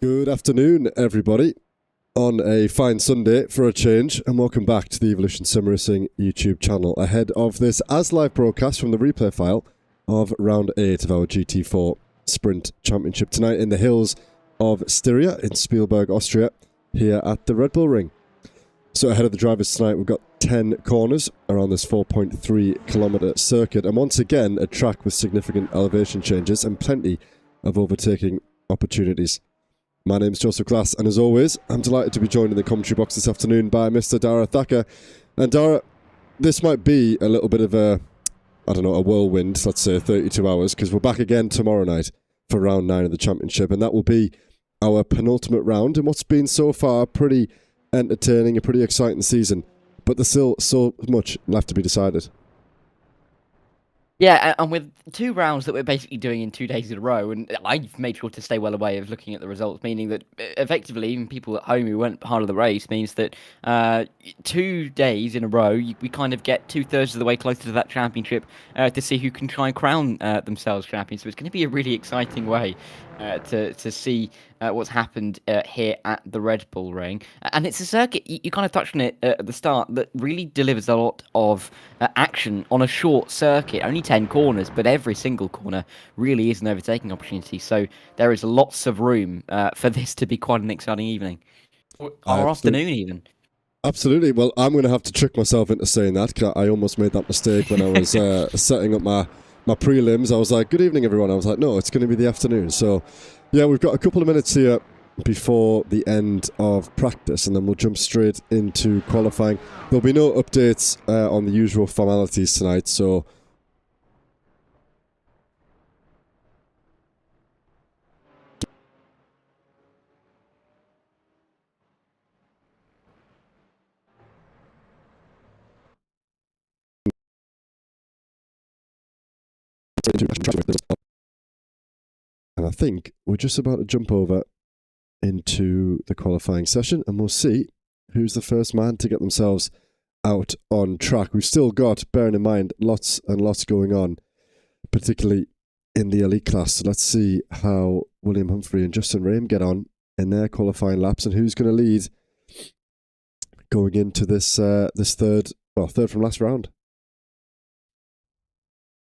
Good afternoon, everybody, on a fine Sunday for a change, and welcome back to the Evolution Sim Racing YouTube channel ahead of this as live broadcast from the replay file of round 8 of our GT4 Sprint Championship tonight in the hills of Styria in Spielberg, Austria, here at the Red Bull Ring. So ahead of the drivers tonight, we've got 10 corners around this 4.3 kilometre circuit, and once again a track with significant elevation changes and plenty of overtaking opportunities. My name's Joseph Glass, and as always, I'm delighted to be joined in the commentary box this afternoon by Mr. Dara Thacker. And Dara, this might be a little bit of a whirlwind, let's say 32 hours, because we're back again tomorrow night for round 9 of the championship, and that will be our penultimate round in what's been so far pretty entertaining, a pretty exciting season. But there's still so much left to be decided. Yeah, and with 2 rounds that we're basically doing in 2 days in a row, and I've made sure to stay well away of looking at the results, meaning that effectively even people at home who weren't part of the race means that 2 days in a row, we kind of get 2/3 of the way closer to that championship to see who can try and crown themselves champions. So it's going to be a really exciting way to see what's happened here at the Red Bull Ring. And it's a circuit, you kind of touched on it at the start, that really delivers a lot of action on a short circuit. Only 10 corners, but every single corner really is an overtaking opportunity. So there is lots of room for this to be quite an exciting evening. Or afternoon even. Absolutely. Well, I'm going to have to trick myself into saying that, because I almost made that mistake when I was setting up my prelims. I was like, good evening, everyone. I was like, no, it's going to be the afternoon. So, yeah, we've got a couple of minutes here before the end of practice, and then we'll jump straight into qualifying. There'll be no updates on the usual formalities tonight, so... And I think we're just about to jump over into the qualifying session, and we'll see who's the first man to get themselves out on track. We've still got, bearing in mind, lots and lots going on, particularly in the elite class. So let's see how William Humphrey and Justin Rame get on in their qualifying laps, and who's going to lead going into this third from last round.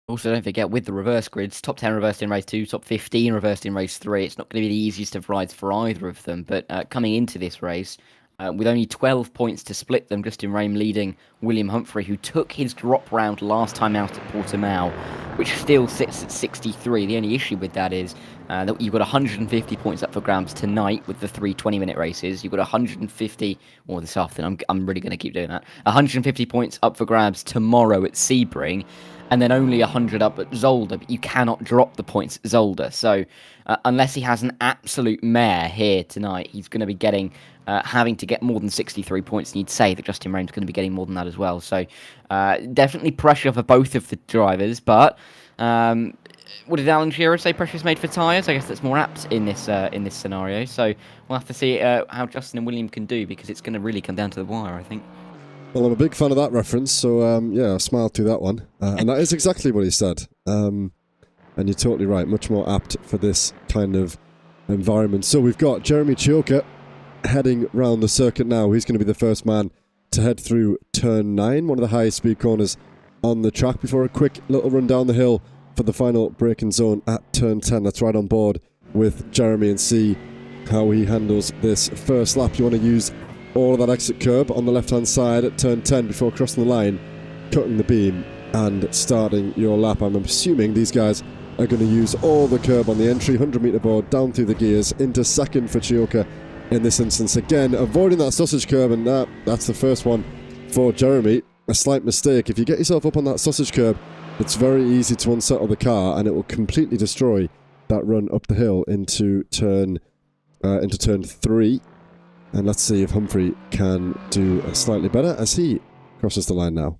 Also, don't forget, with the reverse grids, top 10 reversed in race 2, top 15 reversed in race 3. It's not going to be the easiest of rides for either of them, but coming into this race, with only 12 points to split them, Justin Rame leading William Humphrey, who took his drop round last time out at Portimao, which still sits at 63. The only issue with that is that you've got 150 points up for grabs tonight with the 3 20-minute races. You've got 150, or this afternoon, I'm really going to keep doing that, 150 points up for grabs tomorrow at Sebring, and then only 100 up at Zolder, but you cannot drop the points at Zolder. So unless he has an absolute mare here tonight, he's going to be getting, having to get more than 63 points, and you'd say that Justin Rame's going to be getting more than that as well. So definitely pressure for both of the drivers, but what did Alan Shearer say? Pressure's made for tyres. I guess that's more apt in this scenario. So we'll have to see how Justin and William can do, because it's going to really come down to the wire, I think. Well, I'm a big fan of that reference, so yeah, I smiled through that one. And that is exactly what he said. And you're totally right, much more apt for this kind of environment. So we've got Jeremy Chioka heading round the circuit now. He's going to be the first man to head through turn 9, one of the highest speed corners on the track, before a quick little run down the hill for the final braking zone at turn 10. Let's ride on board with Jeremy and see how he handles this first lap. You want to use all of that exit curb on the left-hand side at turn 10 before crossing the line, cutting the beam and starting your lap. I'm assuming these guys are going to use all the curb on the entry, 100-metre board, down through the gears, into second for Chioka in this instance. Again, avoiding that sausage curb, and that's the first one for Jeremy. A slight mistake. If you get yourself up on that sausage curb, it's very easy to unsettle the car, and it will completely destroy that run up the hill into turn 3. And let's see if Humphrey can do slightly better as he crosses the line now.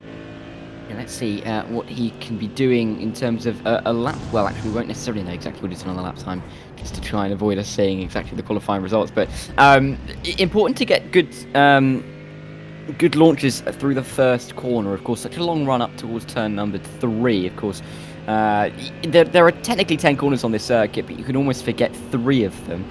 And let's see what he can be doing in terms of a lap. Well, actually, we won't necessarily know exactly what he's done on the lap time, just to try and avoid us seeing exactly the qualifying results. But important to get good launches through the first corner. Of course, such a long run up towards turn number 3. Of course, There are technically 10 corners on this circuit, but you can almost forget 3 of them.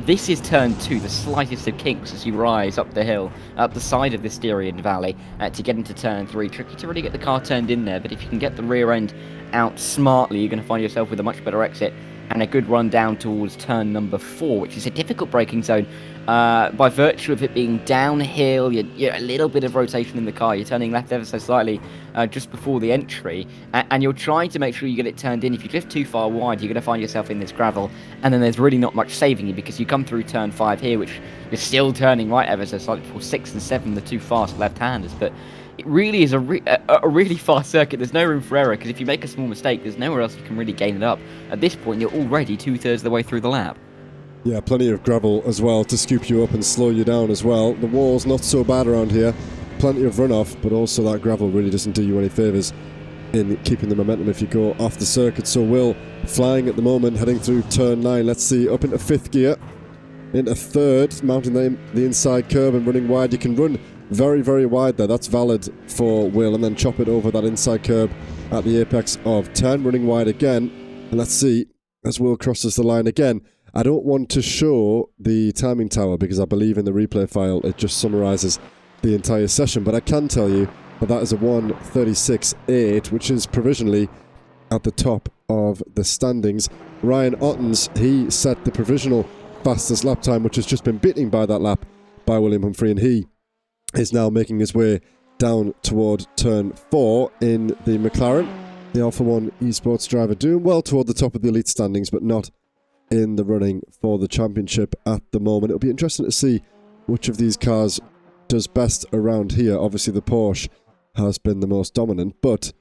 This is turn 2, the slightest of kinks as you rise up the hill, up the side of the Styrian Valley, to get into turn 3. Tricky to really get the car turned in there, but if you can get the rear end out smartly, you're going to find yourself with a much better exit and a good run down towards turn number 4, which is a difficult braking zone. By virtue of it being downhill, you're a little bit of rotation in the car, you're turning left ever so slightly just before the entry, and you're trying to make sure you get it turned in. If you drift too far wide, you're going to find yourself in this gravel, and then there's really not much saving you, because you come through turn 5 here, which you're still turning right ever so slightly before 6 and 7, the 2 fast left-handers, but it really is a really fast circuit. There's no room for error, because if you make a small mistake, there's nowhere else you can really gain it up. At this point, you're already 2/3 of the way through the lap. Yeah, plenty of gravel as well to scoop you up and slow you down as well. The wall's not so bad around here. Plenty of runoff, but also that gravel really doesn't do you any favours in keeping the momentum if you go off the circuit. So Will flying at the moment, heading through turn 9. Let's see, up into 5th gear, into 3rd, mounting the inside curb and running wide. You can run very, very wide there. That's valid for Will, and then chop it over that inside curb at the apex of 10, running wide again. And let's see, as Will crosses the line again. I don't want to show the timing tower because I believe in the replay file it just summarises the entire session, but I can tell you that that is a 1:36.8, which is provisionally at the top of the standings. Ryan Ottens, he set the provisional fastest lap time, which has just been beaten by that lap by William Humphrey, and he is now making his way down toward turn 4 in the McLaren. The Alpha 1 esports driver doing well toward the top of the elite standings, but not in the running for the championship at the moment. It'll be interesting to see which of these cars does best around here. Obviously the Porsche has been the most dominant, but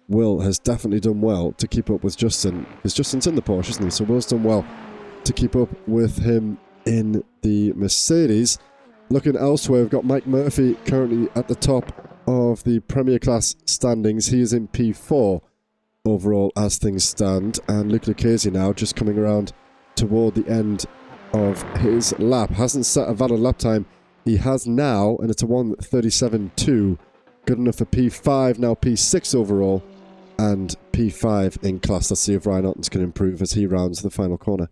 Will has definitely done well to keep up with Justin, because Justin's in the Porsche, isn't he? So Will's done well to keep up with him in the Mercedes. Looking elsewhere, we've got Mike Murphy currently at the top of the Premier Class standings. He is in P4 overall as things stand, and Luke Lucchese now just coming around toward the end of his lap. Hasn't set a valid lap time. He has now, and it's a 1:37.2. Good enough for P5, now P6 overall, and P5 in class. Let's see if Ryan Ottens can improve as he rounds the final corner.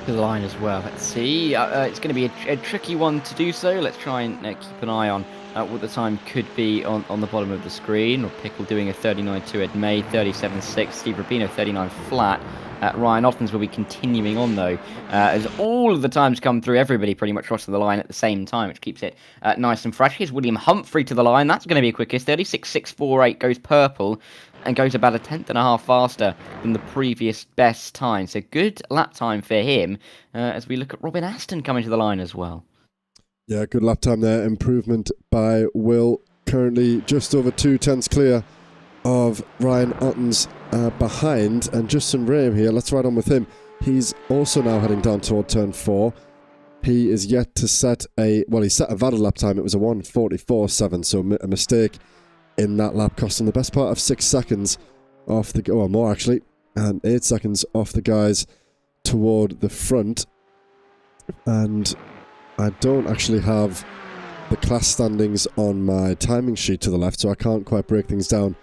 To the line as well. Let's see. It's going to be a tricky one to do so. Let's try and keep an eye on what the time could be on the bottom of the screen. Pickle doing a 39.2 at May, 37.6. Steve Rubino 39 flat. Ryan Ottens will be continuing on though, as all of the times come through. Everybody pretty much crosses the line at the same time, which keeps it nice and fresh. Here's William Humphrey to the line. That's going to be quickest. 36.648 goes purple and goes about a 1/10.5 faster than the previous best time. So good lap time for him, as we look at Robin Aston coming to the line as well. Yeah, good lap time there. Improvement by Will. Currently just over 2/10 clear of Ryan Ottens behind, and Justin Rame here. Let's ride on with him. He's also now heading down toward turn 4. He is yet to set he set a valid lap time. It was a 1:44.7, so a mistake in that lap cost him the best part of 6 seconds off the, or more actually, and 8 seconds off the guys toward the front. And I don't actually have the class standings on my timing sheet to the left, so I can't quite break things down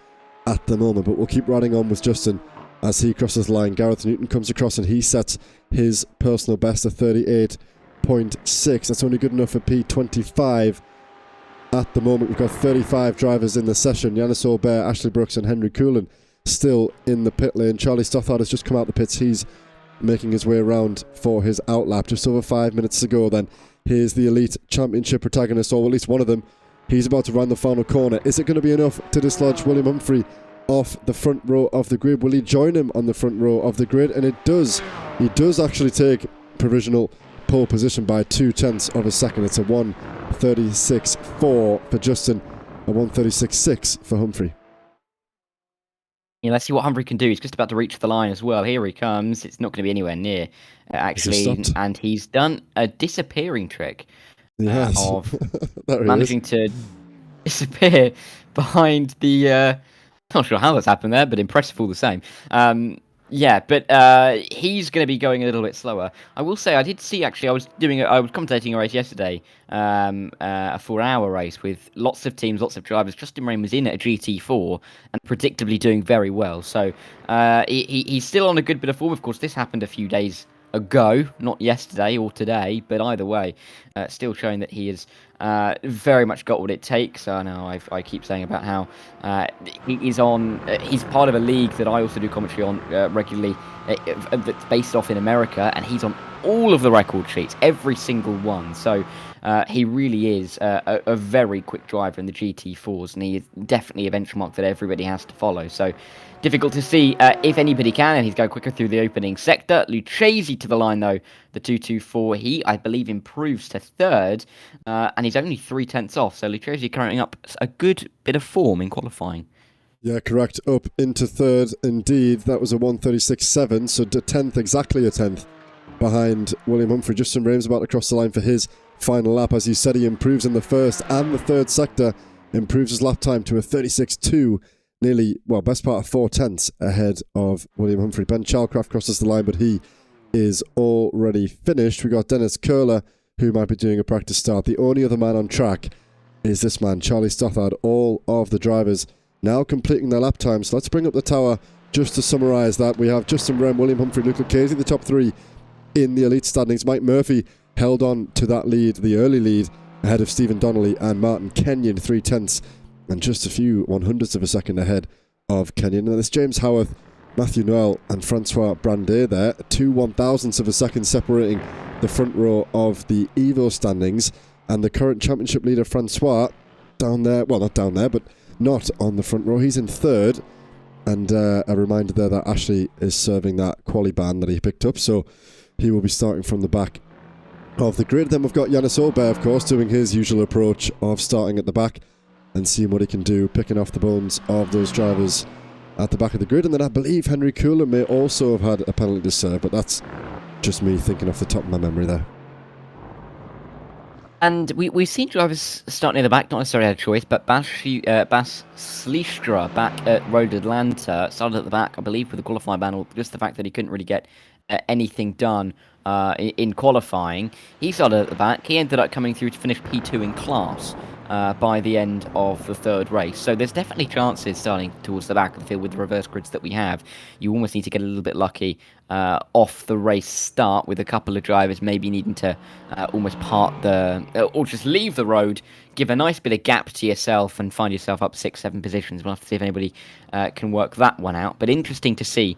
at the moment, but we'll keep riding on with Justin as he crosses the line. Gareth Newton comes across and he sets his personal best at 38.6. That's only good enough for P25 at the moment. We've got 35 drivers in the session. Yannis Aubert, Ashley Brooks and Henry Coulin still in the pit lane. Charlie Stothard has just come out the pits. He's making his way around for his outlap. Just over 5 minutes to go then. Here's the Elite Championship protagonist, or at least one of them. He's about to round the final corner. Is it going to be enough to dislodge William Humphrey off the front row of the grid? Will he join him on the front row of the grid? And it does. He does actually take provisional pole position by 0.2 of a second. It's a 1:36.4 for Justin, a 1:36.6 for Humphrey. Yeah, let's see what Humphrey can do. He's just about to reach the line as well. Here he comes. It's not going to be anywhere near, actually. And he's done a disappearing trick. Yes. Of managing to disappear behind the... not sure how that's happened there, but impressive all the same. Yeah, but he's going to be going a little bit slower. I will say, I did see actually. I was commentating a race yesterday, a 4-hour race with lots of teams, lots of drivers. Justin Rain was in at a GT4 and predictably doing very well. So he's still on a good bit of form. Of course, this happened a few days ago, not yesterday or today, but either way, still showing that he has very much got what it takes. I know I keep saying about how he's part of a league that I also do commentary on regularly, that's based off in America, and he's on all of the record sheets, every single one. So he really is a very quick driver in the GT4s, and he is definitely a benchmark that everybody has to follow. So difficult to see if anybody can, and he's going quicker through the opening sector. Lucchesi to the line, though, the 224. He, I believe, improves to third, and he's only 3/10 off. So Lucchesi carrying up a good bit of form in qualifying. Yeah, correct. Up into third, indeed. That was a 1:36.7, so 10th, exactly a 10th behind William Humphrey. Justin Rames about to cross the line for his final lap. As you said, he improves in the first and the third sector, improves his lap time to a 36.2. Nearly, well, best part of 4/10 ahead of William Humphrey. Ben Chalcraft crosses the line, but he is already finished. We got Dennis Curler, who might be doing a practice start. The only other man on track is this man, Charlie Stothard. All of the drivers now completing their lap times. So let's bring up the tower just to summarise that. We have Justin Wren, William Humphrey, Luke Lucchesi, the top three in the elite standings. Mike Murphy held on to that lead, the early lead, ahead of Stephen Donnelly and Martin Kenyon, 3/10 and just a few 100ths of a second ahead of Kenyon. And it's James Howarth, Matthew Noel and Francois Brandet there, 2 1,000ths of a second separating the front row of the Evo standings. And the current championship leader, Francois, down there, well, not down there, but not on the front row. He's in third. And a reminder there that Ashley is serving that quali ban that he picked up, so he will be starting from the back of the grid. Then we've got Yannis Aubert, of course, doing his usual approach of starting at the back and seeing what he can do, picking off the bones of those drivers at the back of the grid. And then I believe Henry Cooler may also have had a penalty to serve, but that's just me thinking off the top of my memory there. And we've seen drivers starting near the back, not necessarily had a choice, but Bas Sliestra back at Road Atlanta started at the back, I believe, with the qualifying ban, or just the fact that he couldn't really get anything done in qualifying. He started at the back. He ended up coming through to finish P2 in class by the end of the third race. So there's definitely chances starting towards the back of the field with the reverse grids that we have. You almost need to get a little bit lucky off the race start with a couple of drivers maybe needing to almost part the or just leave the road, give a nice bit of gap to yourself and find yourself up 6-7 positions. We'll have to see if anybody can work that one out. But interesting to see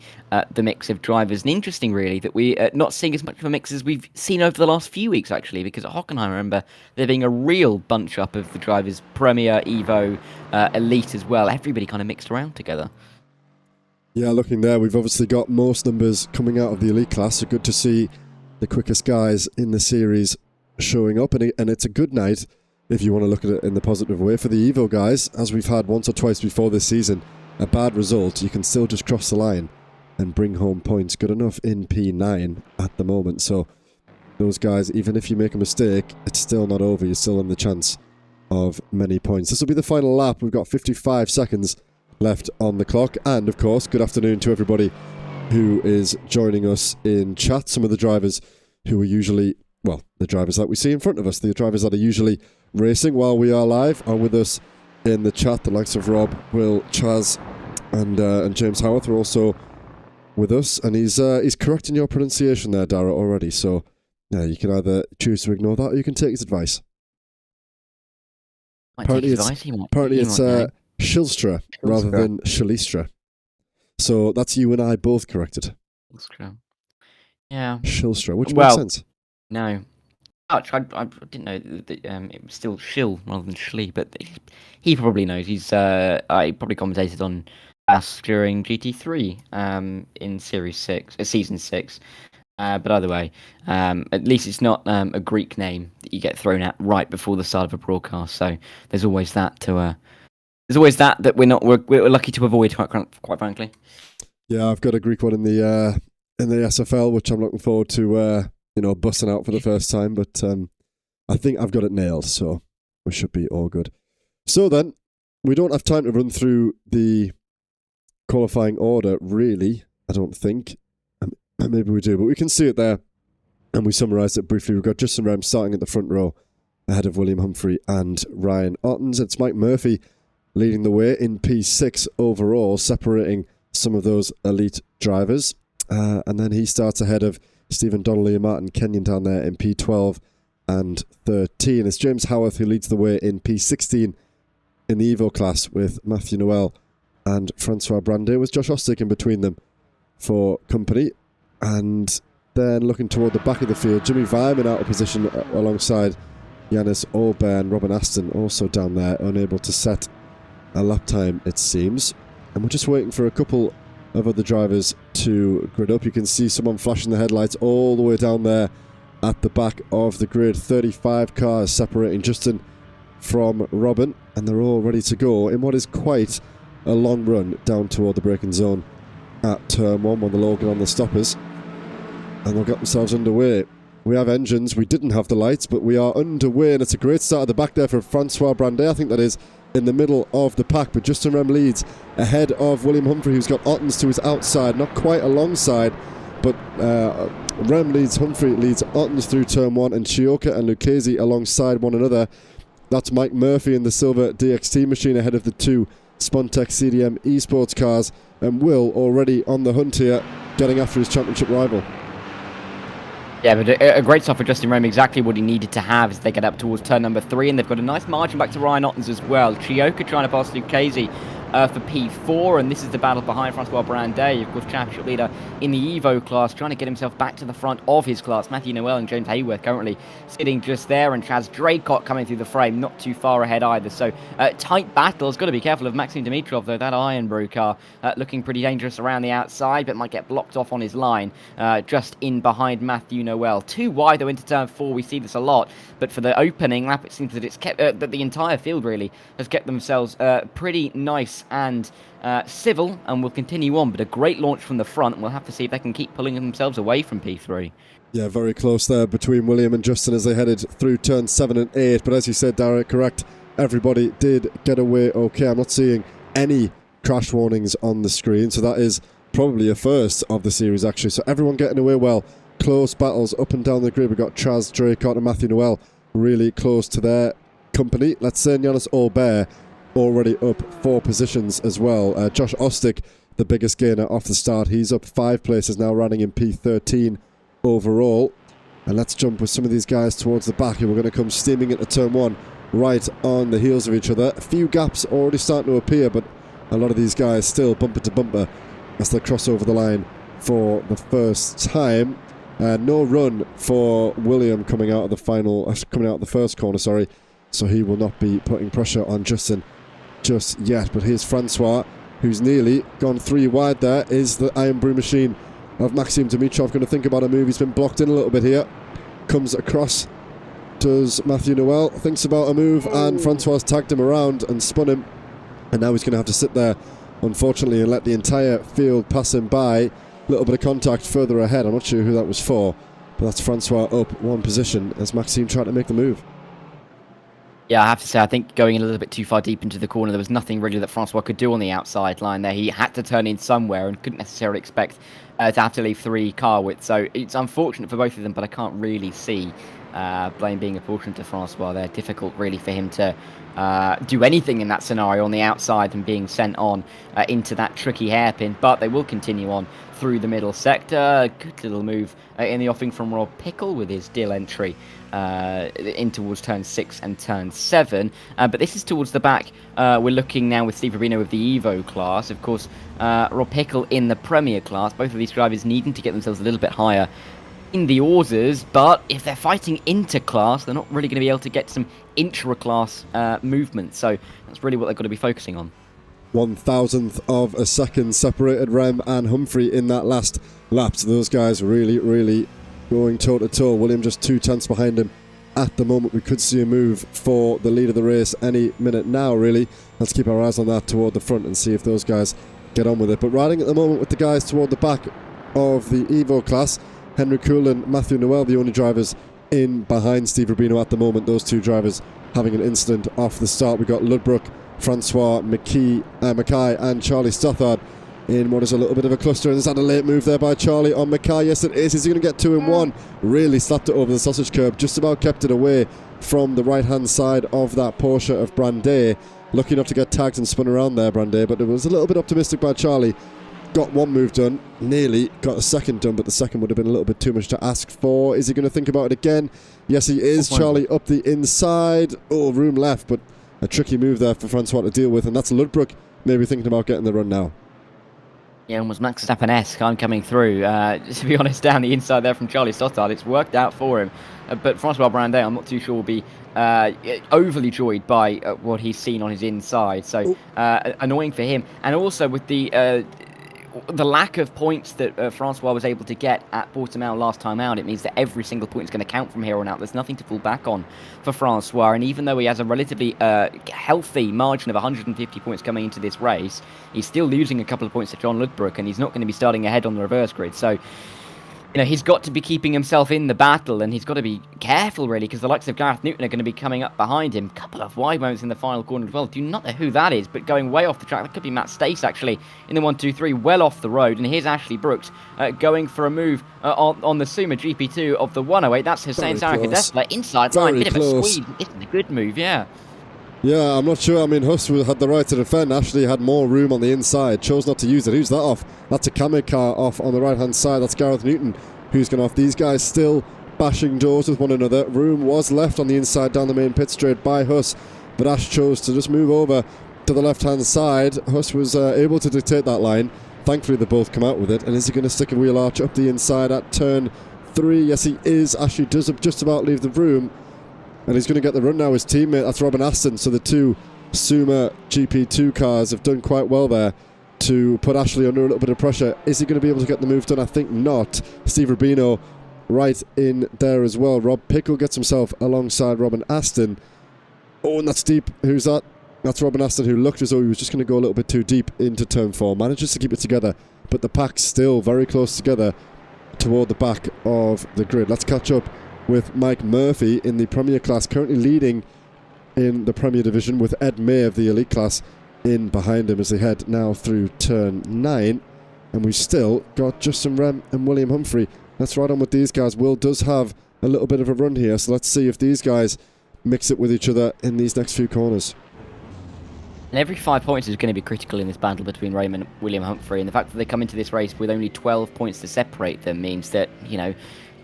the mix of drivers, and interesting really that we're not seeing as much of a mix as we've seen over the last few weeks actually, because at Hockenheim I remember there being a real bunch up of the drivers, Premier, Evo, Elite as well. Everybody kind of mixed around together. Yeah, looking there, we've obviously got most numbers coming out of the elite class, so good to see the quickest guys in the series showing up, and it's a good night, if you want to look at it in the positive way, for the Evo guys. As we've had once or twice before this season, a bad result, you can still just cross the line and bring home points. Good enough in P9 at the moment, so those guys, even if you make a mistake, it's still not over. You're still in the chance of many points. This will be the final lap. We've got 55 seconds left on the clock. And of course, good afternoon to everybody who is joining us in chat. Some of the drivers who are usually, well, the drivers that we see in front of us, the drivers that are usually racing while we are live, are with us in the chat. The likes of Rob, Will, Chaz and James Howarth are also with us, and he's correcting your pronunciation there, Dara, already. So yeah, you can either choose to ignore that or you can take his advice. Apparently it's Shilstra rather than Shalistra. So that's you and I both corrected. Shilstra. Yeah. Shilstra, which makes sense. No. I didn't know that it was still Shill rather than Schlee, but he probably knows. I probably commentated on Bass during GT3 in Season 6. But either way, at least it's not a Greek name that you get thrown at right before the start of a broadcast. So there's always that to there's always that we're lucky to avoid, quite frankly. Yeah, I've got a Greek one in the SFL, which I'm looking forward to busting out for the first time. But I think I've got it nailed, so we should be all good. So then, we don't have time to run through the qualifying order really. I don't think. Maybe we do, but we can see it there. And we summarised it briefly. We've got Justin Rem starting at the front row ahead of William Humphrey and Ryan Ottens. It's Mike Murphy leading the way in P6 overall, separating some of those elite drivers. And then he starts ahead of Stephen Donnelly and Martin Kenyon down there in P12 and 13. It's James Howarth who leads the way in P16 in the Evo class with Matthew Noel and Francois Brandet, with Josh Ostick in between them for company. And then looking toward the back of the field, Jimmy Vyman out of position alongside Yanis Olber and Robin Aston also down there, unable to set a lap time, it seems. And we're just waiting for a couple of other drivers to grid up. You can see someone flashing the headlights all the way down there at the back of the grid. 35 cars separating Justin from Robin, and they're all ready to go in what is quite a long run down toward the braking zone at turn 1 when they'll all get on the stoppers. And they'll get themselves underway. We have engines, we didn't have the lights, but we are underway, and it's a great start at the back there for Francois Brandet. I think that is in the middle of the pack, but Justin Rem leads ahead of William Humphrey, who's got Ottens to his outside, not quite alongside, but Rem leads Humphrey, leads Ottens through turn 1, and Chioka and Lucchese alongside one another. That's Mike Murphy in the silver DXT machine ahead of the two Spontex CDM esports cars, and Will already on the hunt here, getting after his championship rival. Yeah, but a great start for Justin Rem, exactly what he needed to have as they get up towards turn number 3, and they've got a nice margin back to Ryan Ottens as well. Chioka trying to pass Lucchese for P4, and this is the battle behind Francois Brandet, of course, championship leader in the Evo class, trying to get himself back to the front of his class. Matthew Noel and James Hayworth currently sitting just there, and Chaz Draycott coming through the frame, not too far ahead either. So, tight battles. Got to be careful of Maxim Dimitrov, though. That Iron Brew car looking pretty dangerous around the outside, but might get blocked off on his line, just in behind Matthew Noel. Too wide, though, into turn 4. We see this a lot, but for the opening lap, it seems that it's kept that the entire field really has kept themselves pretty nice and civil, and will continue on. But a great launch from the front, and we'll have to see if they can keep pulling themselves away from P3. Yeah, very close there between William and Justin as they headed through turn 7 and 8. But as you said, Derek, correct, everybody did get away okay. I'm not seeing any crash warnings on the screen, so that is probably a first of the series, actually. So everyone getting away well. Close battles up and down the grid. We've got Chaz Draycott and Matthew Noel really close to their company. Let's say Yanis Olber already up 4 positions as well. Josh Ostick, the biggest gainer off the start. He's up 5 places now, running in P13 overall. And let's jump with some of these guys towards the back, and we're going to come steaming into turn 1 right on the heels of each other. A few gaps already starting to appear, but a lot of these guys still bumper to bumper as they cross over the line for the first time. No run for William coming out of the first corner, sorry. So he will not be putting pressure on Justin just yet. But here's Francois, who's nearly gone 3 wide there. Is the Iron Brew machine of Maxim Dimitrov going to think about a move? He's been blocked in a little bit here. Comes across, does Matthew Noel, thinks about a move, and Francois tagged him around and spun him. And now he's going to have to sit there, unfortunately, and let the entire field pass him by. A little bit of contact further ahead. I'm not sure who that was for, but that's Francois up 1 position as Maxime tried to make the move. Yeah, I have to say, I think going a little bit too far deep into the corner, there was nothing really that Francois could do on the outside line there. He had to turn in somewhere and couldn't necessarily expect to have to leave 3 car widths. So it's unfortunate for both of them, but I can't really see blame being apportioned to Francois there. Difficult really for him to do anything in that scenario on the outside and being sent on into that tricky hairpin. But they will continue on through the middle sector. Good little move in the offing from Rob Pickle with his Dill entry in towards turn 6 and turn 7. But this is towards the back. We're looking now with Steve Rubino of the Evo class. Of course, Rob Pickle in the Premier class. Both of these drivers needing to get themselves a little bit higher in the orders, but if they're fighting inter-class, they're not really going to be able to get some intra-class movement. So that's really what they've got to be focusing on. 1,000th of a second separated Rem and Humphrey in that last lap. So those guys really, really going toe-to-toe. William just 2 tenths behind him at the moment. We could see a move for the lead of the race any minute now, really. Let's keep our eyes on that toward the front and see if those guys get on with it. But riding at the moment with the guys toward the back of the Evo class, Henry Kuhl and Matthew Noel, the only drivers in behind Steve Rubino at the moment. Those 2 drivers having an incident off the start. We got Ludbrook, Francois, Mackay and Charlie Stothard in what is a little bit of a cluster. And there's had a late move there by Charlie on Mackay. Yes, it is. Is he going to get 2 in 1? Really slapped it over the sausage curb. Just about kept it away from the right-hand side of that Porsche of Brandet. Lucky enough to get tagged and spun around there, Brandet. But it was a little bit optimistic by Charlie. Got 1 move done. Nearly got a second done, but the second would have been a little bit too much to ask for. Is he going to think about it again? Yes, he is. Charlie up the inside. Oh, room left, but a tricky move there for Francois to deal with. And that's Ludbrook maybe thinking about getting the run now. Yeah, almost Max Verstappen-esque. I'm coming through. To be honest, down the inside there from Charlie Stottard, it's worked out for him. But Francois Brandet, I'm not too sure will be overly joyed by what he's seen on his inside. So annoying for him. And also with the lack of points that Francois was able to get at Portimao last time out, it means that every single point is going to count from here on out. There's nothing to fall back on for Francois, and even though he has a relatively healthy margin of 150 points coming into this race, he's still losing a couple of points to John Ludbrook, and he's not going to be starting ahead on the reverse grid. So, you know, he's got to be keeping himself in the battle, and he's got to be careful, really, because the likes of Gareth Newton are going to be coming up behind him. Couple of wide moments in the final corner as well. Do not know who that is, but going way off the track. That could be Matt Stace, actually, in the 1-2-3, well off the road. And here's Ashley Brooks going for a move on the Suma GP2 of the 108. That's Hussein Sarakadesla inside line. Bit of a squeeze. This is a good move, yeah. Yeah, I'm not sure. I mean, Huss had the right to defend. Ashley had more room on the inside. Chose not to use it. Who's that off? That's a Kame car off on the right-hand side. That's Gareth Newton who's gone off. These guys still bashing doors with one another. Room was left on the inside down the main pit straight by Huss, but Ash chose to just move over to the left-hand side. Huss was able to dictate that line. Thankfully, they both come out with it. And is he going to stick a wheel arch up the inside at turn 3? Yes, he is. Ashley does just about leave the room. And he's going to get the run now. His teammate, that's Robin Aston. So the two Suma GP2 cars have done quite well there to put Ashley under a little bit of pressure. Is he going to be able to get the move done? I think not. Steve Rubino right in there as well. Rob Pickle gets himself alongside Robin Aston. Oh, and that's deep. Who's that? That's Robin Aston, who looked as though he was just going to go a little bit too deep into turn 4. Manages to keep it together, but the pack's still very close together toward the back of the grid. Let's catch up with Mike Murphy in the Premier class, currently leading in the Premier division, with Ed May of the Elite class in behind him as they head now through turn 9. And we've still got Justin Rem and William Humphrey. Let's ride on with these guys. Will does have a little bit of a run here, so let's see if these guys mix it with each other in these next few corners. And every 5 points is going to be critical in this battle between Raymond and William Humphrey, and the fact that they come into this race with only 12 points to separate them means that, you know,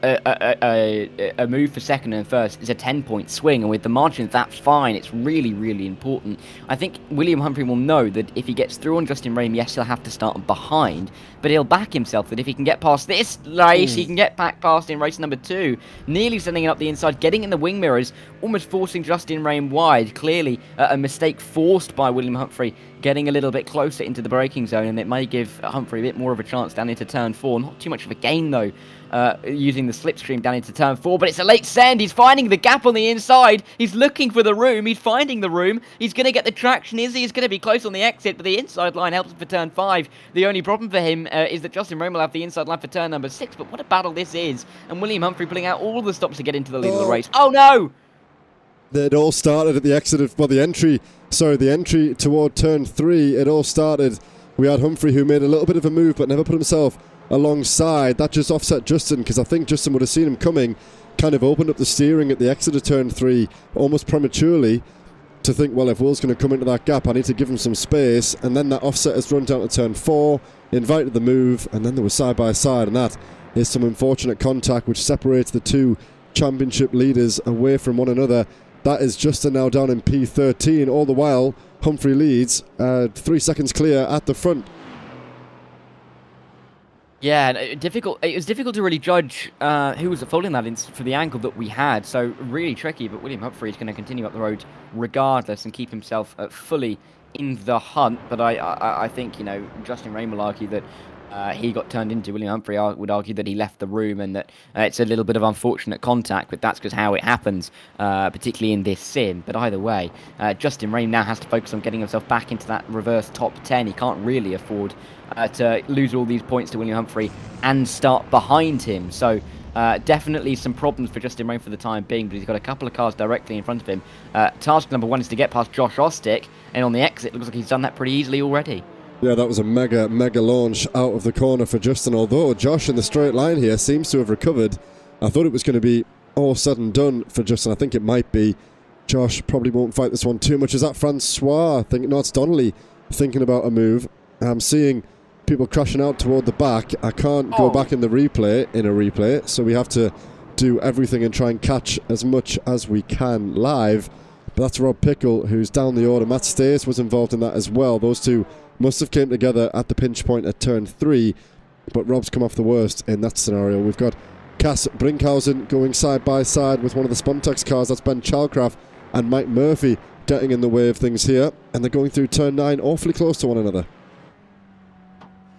a move for second and first is a 10-point swing, and with the margin that fine, it's really, really important. I think William Humphrey will know that if he gets through on Justin Rame, yes, he'll have to start behind, but he'll back himself that if he can get past this race, he can get back past in race number 2, nearly sending it up the inside, getting in the wing mirrors, almost forcing Justin Rame wide. Clearly a mistake forced by William Humphrey, getting a little bit closer into the braking zone, and it may give Humphrey a bit more of a chance down into turn 4. Not too much of a gain though, using the slipstream down into turn 4, but it's a late send. He's finding the gap on the inside. He's looking for the room. He's finding the room. He's going to get the traction. He's going to be close on the exit, but the inside line helps for turn 5. The only problem for him is that Justin Rome will have the inside line for turn number 6, but what a battle this is. And William Humphrey pulling out all the stops to get into the lead of the race. Oh no! It all started at the exit of, well, the entry toward turn 3. It all started. We had Humphrey, who made a little bit of a move but never put himself alongside. That just offset Justin, because I think Justin would have seen him coming, kind of opened up the steering at the exit of turn 3 almost prematurely to think, well, if Will's going to come into that gap, I need to give him some space. And then that offset has run down to turn 4, invited the move, and then they were side by side, and that is some unfortunate contact which separates the two championship leaders away from one another. That is Justin now down in P13. All the while, Humphrey leads 3 seconds clear at the front. Yeah, it was difficult to really judge who was at fault in that for the angle that we had. So really tricky, but William Humphrey is going to continue up the road regardless and keep himself fully in the hunt. But I think, you know, Justin Rame will argue that he got turned into. William Humphrey would argue that he left the room and that it's a little bit of unfortunate contact, but that's because how it happens, particularly in this sim. But either way, Justin Rame now has to focus on getting himself back into that reverse top 10. He can't really afford to lose all these points to William Humphrey and start behind him. So definitely some problems for Justin Rame for the time being, but he's got a couple of cars directly in front of him. Task number 1 is to get past Josh Ostick, and on the exit, looks like he's done that pretty easily already. Yeah, that was a mega launch out of the corner for Justin, although Josh in the straight line here seems to have recovered. I thought it was going to be all said and done for Justin. I think it might be. Josh probably won't fight this one too much. Is that Francois? I think, no, it's Donnelly thinking about a move. I'm seeing people crashing out toward the back. I can't go back in a replay, so we have to do everything and try and catch as much as we can live. But that's Rob Pickle, who's down the order. Matt Stace was involved in that as well. Those two must have came together at the pinch point at turn 3, but Rob's come off the worst in that scenario. We've got Cass Brinkhausen going side by side with one of the Spontex cars. That's Ben Chalcraft and Mike Murphy getting in the way of things here, and they're going through turn 9 awfully close to one another.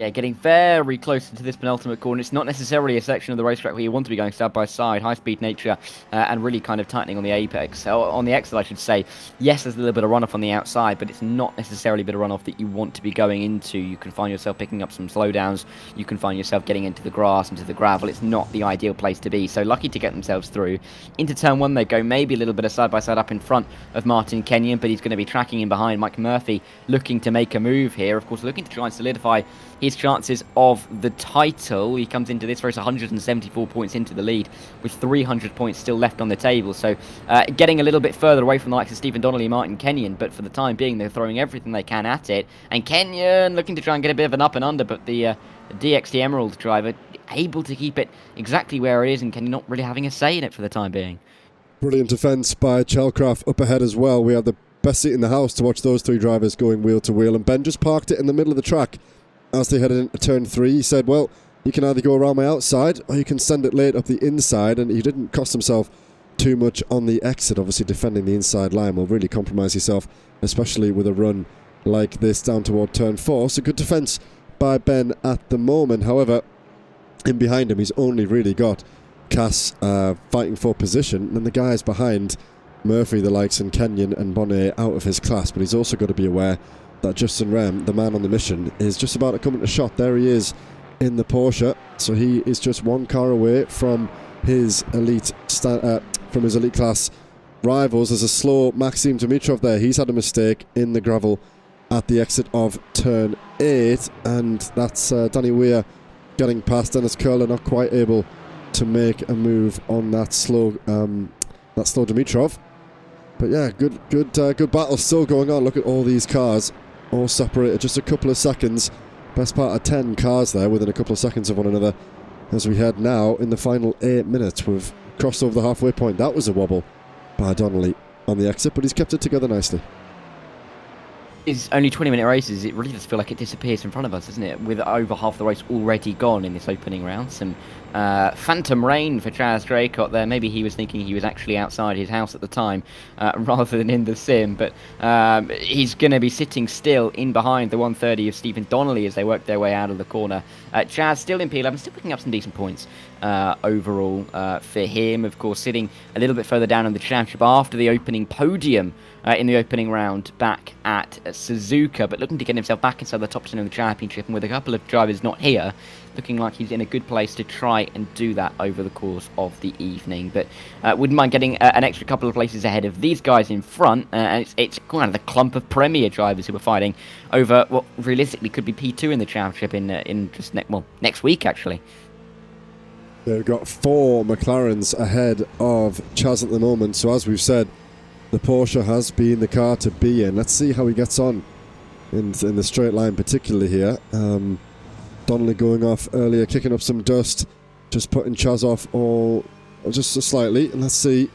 Yeah, getting very close into this penultimate corner. It's not necessarily a section of the racetrack where you want to be going side by side, high-speed nature, and really kind of tightening on the apex. On the exit, I should say, yes, there's a little bit of runoff on the outside, but it's not necessarily a bit of runoff that you want to be going into. You can find yourself picking up some slowdowns. You can find yourself getting into the grass, into the gravel. It's not the ideal place to be. So lucky to get themselves through. Into turn 1 they go, maybe a little bit of side-by-side up in front of Martin Kenyon, but he's going to be tracking in behind Mike Murphy, looking to make a move here. Of course, looking to try and solidify his chances of the title. He comes into this race 174 points into the lead with 300 points still left on the table. So getting a little bit further away from the likes of Stephen Donnelly and Martin Kenyon, but for the time being they're throwing everything they can at it. And Kenyon looking to try and get a bit of an up and under, but the DXT Emerald driver able to keep it exactly where it is, and Kenyon not really having a say in it for the time being. Brilliant defence by Chalcraft up ahead as well. We had the best seat in the house to watch those three drivers going wheel to wheel, and Ben just parked it in the middle of the track as they headed into turn 3. He said, well, you can either go around my outside or you can send it late up the inside, and he didn't cost himself too much on the exit. Obviously defending the inside line will really compromise yourself, especially with a run like this down toward turn 4. So good defence by Ben at the moment. However, in behind him he's only really got Cass fighting for position, and then the guys behind Murphy, the likes, and Kenyon and Bonnet out of his class. But he's also got to be aware that Justin Rem, the man on the mission, is just about to come into shot. There he is in the Porsche. So he is just one car away from his elite class rivals. There's a slow Maxim Dimitrov there. He's had a mistake in the gravel at the exit of turn 8, and that's Danny Weir getting past Dennis Curler, not quite able to make a move on that slow Dimitrov. But yeah, good battle still going on. Look at all these cars, all separated just a couple of seconds. Best part of 10 cars there within a couple of seconds of one another as we head now in the final 8 minutes. We've crossed over the halfway point. That was a wobble by Donnelly on the exit, but he's kept it together nicely. It's only 20-minute races. It really does feel like it disappears in front of us, doesn't it? With over half the race already gone in this opening round. Some phantom rain for Chaz Draycott there. Maybe he was thinking he was actually outside his house at the time rather than in the sim. But he's going to be sitting still in behind the 130 of Stephen Donnelly as they work their way out of the corner. Chaz still in P11, still picking up some decent points overall for him. Of course, sitting a little bit further down in the championship after the opening podium in the opening round back at Suzuka, but looking to get himself back inside the top 10 of the championship, and with a couple of drivers not here, looking like he's in a good place to try and do that over the course of the evening. But wouldn't mind getting an extra couple of places ahead of these guys in front, and it's kind of the clump of Premier drivers who are fighting over what realistically could be P2 in the championship in just next week, actually. They've got 4 McLarens ahead of Chaz at the moment, so as we've said, the Porsche has been the car to be in. Let's see how he gets on in the straight line, particularly here. Donnelly going off earlier, kicking up some dust, just putting Chaz off just slightly. And let's see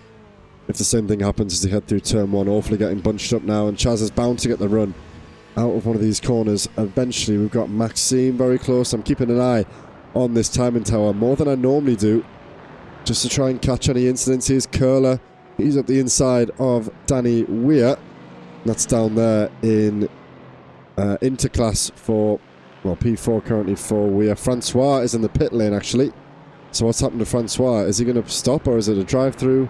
if the same thing happens as they head through turn 1. Awfully getting bunched up now, and Chaz is bound to get the run out of one of these corners. Eventually, we've got Maxime very close. I'm keeping an eye on this timing tower more than I normally do, just to try and catch any incidents. Here's Curler. He's up the inside of Danny Weir. That's down there in interclass for, well, P4 currently for Weir. Francois is in the pit lane, actually. So what's happened to Francois? Is he going to stop, or is it a drive-through?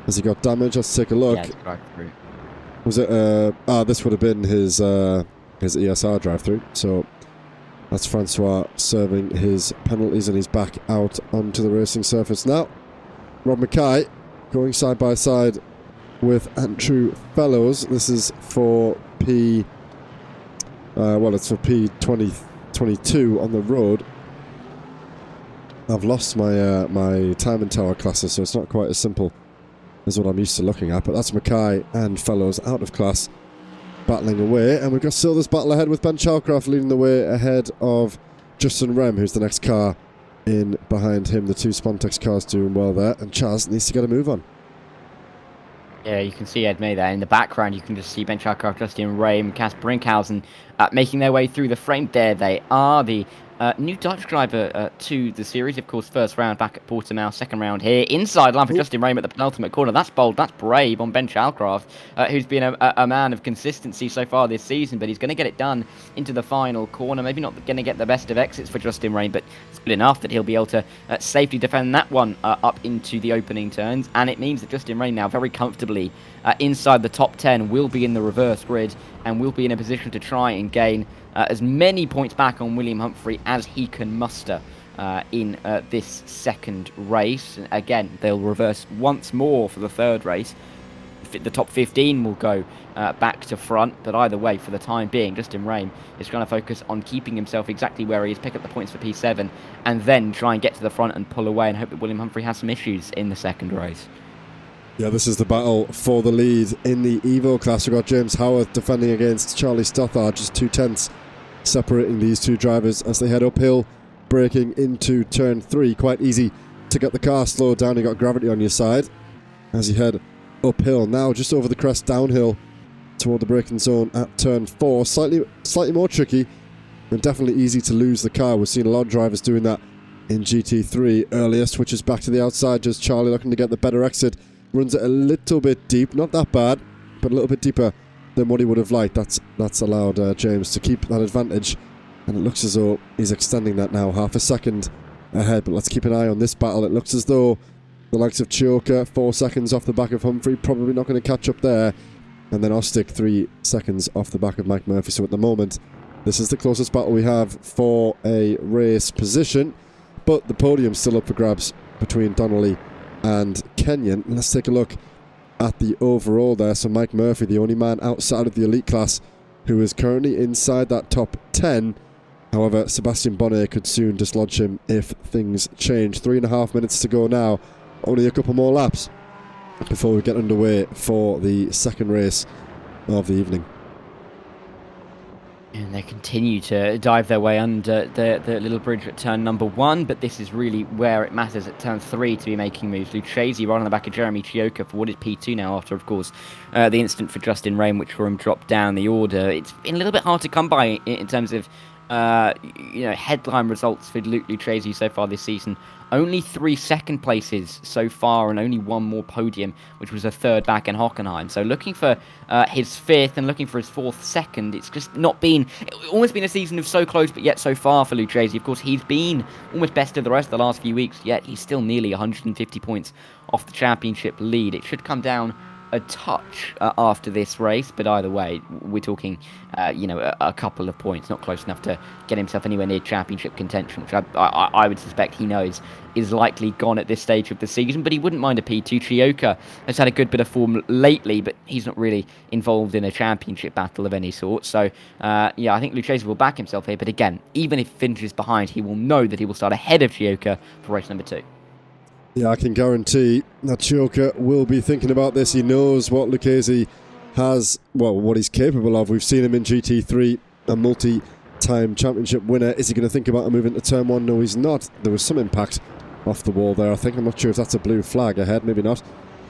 Has he got damage? Let's take a look. Yeah, it's a drive-through. Was it, this would have been his ESR drive-through. So that's Francois serving his penalties, and he's back out onto the racing surface now. Rob Mackay going side by side with Andrew Fellows. This is for Well, it's for P2022 on the road. I've lost my time and tower classes, so it's not quite as simple as what I'm used to looking at. But that's Mackay and Fellows out of class, battling away. And we've got still this battle ahead with Ben Chalcraft leading the way ahead of Justin Rem, who's the next car in behind him. The two Spontex cars doing well there. And Chaz needs to get a move on. Yeah, you can see Ed May there. In the background, you can just see Ben Chalcraft, Justin Rame, Casper Brinkhausen making their way through the frame. There they are. The new Dutch driver to the series, of course, first round back at Portimao, second round here. Inside line for Justin Rame at the penultimate corner. That's bold, that's brave on Ben Chalcraft, who's been a man of consistency so far this season, but he's going to get it done into the final corner. Maybe not going to get the best of exits for Justin Rame, but it's good enough that he'll be able to safely defend that one up into the opening turns, and it means that Justin Rame now very comfortably inside the top 10 will be in the reverse grid and will be in a position to try and gain as many points back on William Humphrey as he can muster in this second race. Again, they'll reverse once more for the third race. The top 15 will go back to front, but either way, for the time being, Justin Rame is trying to focus on keeping himself exactly where he is, pick up the points for P7, and then try and get to the front and pull away and hope that William Humphrey has some issues in the second race. Yeah, this is the battle for the lead in the Evo class. We've got James Howarth defending against Charlie Stothard, just 2/10 separating these two drivers as they head uphill, braking into turn 3. Quite easy to get the car slowed down. You got gravity on your side as you head uphill. Now just over the crest downhill toward the braking zone at turn 4. Slightly more tricky and definitely easy to lose the car. We've seen a lot of drivers doing that in GT3 earlier. Switches back to the outside, just Charlie looking to get the better exit. Runs it a little bit deep, not that bad, but a little bit deeper than what he would have liked. That's allowed James to keep that advantage, and it looks as though he's extending that now, half a second ahead. But let's keep an eye on this battle. It looks as though the likes of Chioka 4 seconds off the back of Humphrey, probably not going to catch up there, and then Ostick 3 seconds off the back of Mike Murphy. So at the moment, this is the closest battle we have for a race position, but the podium's still up for grabs between Donnelly and Kenyon. Let's take a look at the overall there. So Mike Murphy, the only man outside of the elite class who is currently inside that top 10. However, Sebastian Bonnet could soon dislodge him if things change. 3.5 minutes to go now. Only a couple more laps before we get underway for the second race of the evening. And they continue to dive their way under the little bridge at turn number 1, but this is really where it matters at turn 3 to be making moves. Lucchesi right on the back of Jeremy Chioka for what is P2 now after, of course, the incident for Justin Rame, which saw him drop down the order. It's been a little bit hard to come by in terms of headline results for Luke Lucchesi so far this season. Only 3 second places so far and only 1 more podium, which was a third back in Hockenheim. So looking for his 5th and looking for his 4th second. It's just not been, almost been a season of so close but yet so far for Lucchesi. Of course, he's been almost best of the rest of the last few weeks, yet he's still nearly 150 points off the championship lead. It should come down a touch after this race, but either way, we're talking, a couple of points, not close enough to get himself anywhere near championship contention, which I would suspect he knows is likely gone at this stage of the season, but he wouldn't mind a P2. Chioka has had a good bit of form lately, but he's not really involved in a championship battle of any sort, so I think Lucchesi will back himself here, but again, even if he finishes behind, he will know that he will start ahead of Chioka for race number 2. Yeah, I can guarantee that Chioka will be thinking about this. He knows what Lucchesi has, what he's capable of. We've seen him in GT3, a multi-time championship winner. Is he going to think about a move into turn 1? No, he's not. There was some impact off the wall there, I think. I'm not sure if that's a blue flag ahead, maybe not.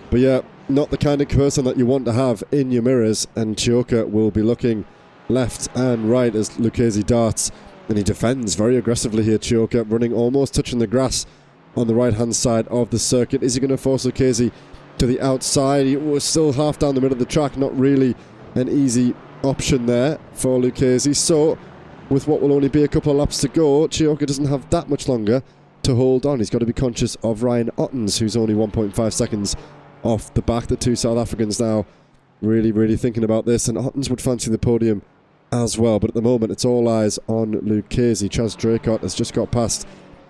But yeah, not the kind of person that you want to have in your mirrors, and Chioka will be looking left and right as Lucchesi darts, and he defends very aggressively here, Chioka, running almost touching the grass on the right-hand side of the circuit. Is he going to force Lucchesi to the outside? He was still half down the middle of the track, not really an easy option there for Lucchesi. So, with what will only be a couple of laps to go, Chioka doesn't have that much longer to hold on. He's got to be conscious of Ryan Ottens, who's only 1.5 seconds off the back. The two South Africans now really thinking about this, and Ottens would fancy the podium as well. But at the moment, it's all eyes on Lucchesi. Chaz Draycott has just got past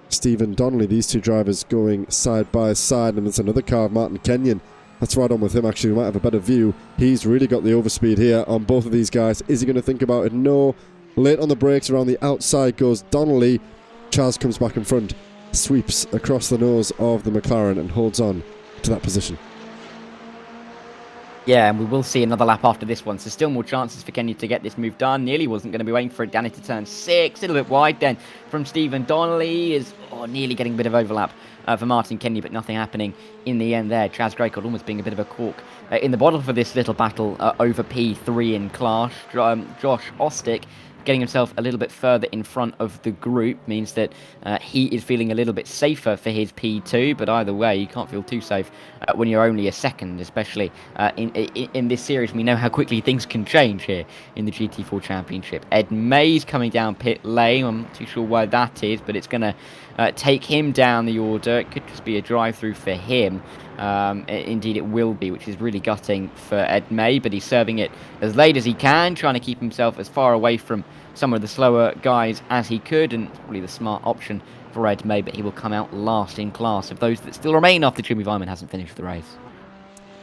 Stephen Donnelly, these two drivers going side by side, and there's another car of Martin Kenyon that's right on with him. Actually, we might have a better view. He's really got the overspeed here on both of these guys. Is he going to think about it? No. Late on the brakes, around the outside goes Donnelly. Chaz comes back in front, sweeps across the nose of the McLaren and holds on to that position. Yeah, and we will see another lap after this one, so still more chances for Kenny to get this move done. Nearly wasn't going to be waiting for it down into turn 6. A little bit wide then from Stephen Donnelly. Is nearly getting a bit of overlap for Martin Kenny, but nothing happening in the end there. Chaz Draycott almost being a bit of a cork in the bottle for this little battle over P3 in class. Josh Ostick getting himself a little bit further in front of the group means that he is feeling a little bit safer for his P2, but either way, you can't feel too safe when you're only a second, especially in this series. We know how quickly things can change here in the GT4 Championship. Ed Mays coming down pit lane. I'm not too sure why that is, but it's going to take him down the order. It could just be a drive-through for him. Indeed it will be, which is really gutting for Ed May, but he's serving it as late as he can, trying to keep himself as far away from some of the slower guys as he could, and it's probably the smart option for Ed May, but he will come out last in class of those that still remain after Jimmy Vyman hasn't finished the race.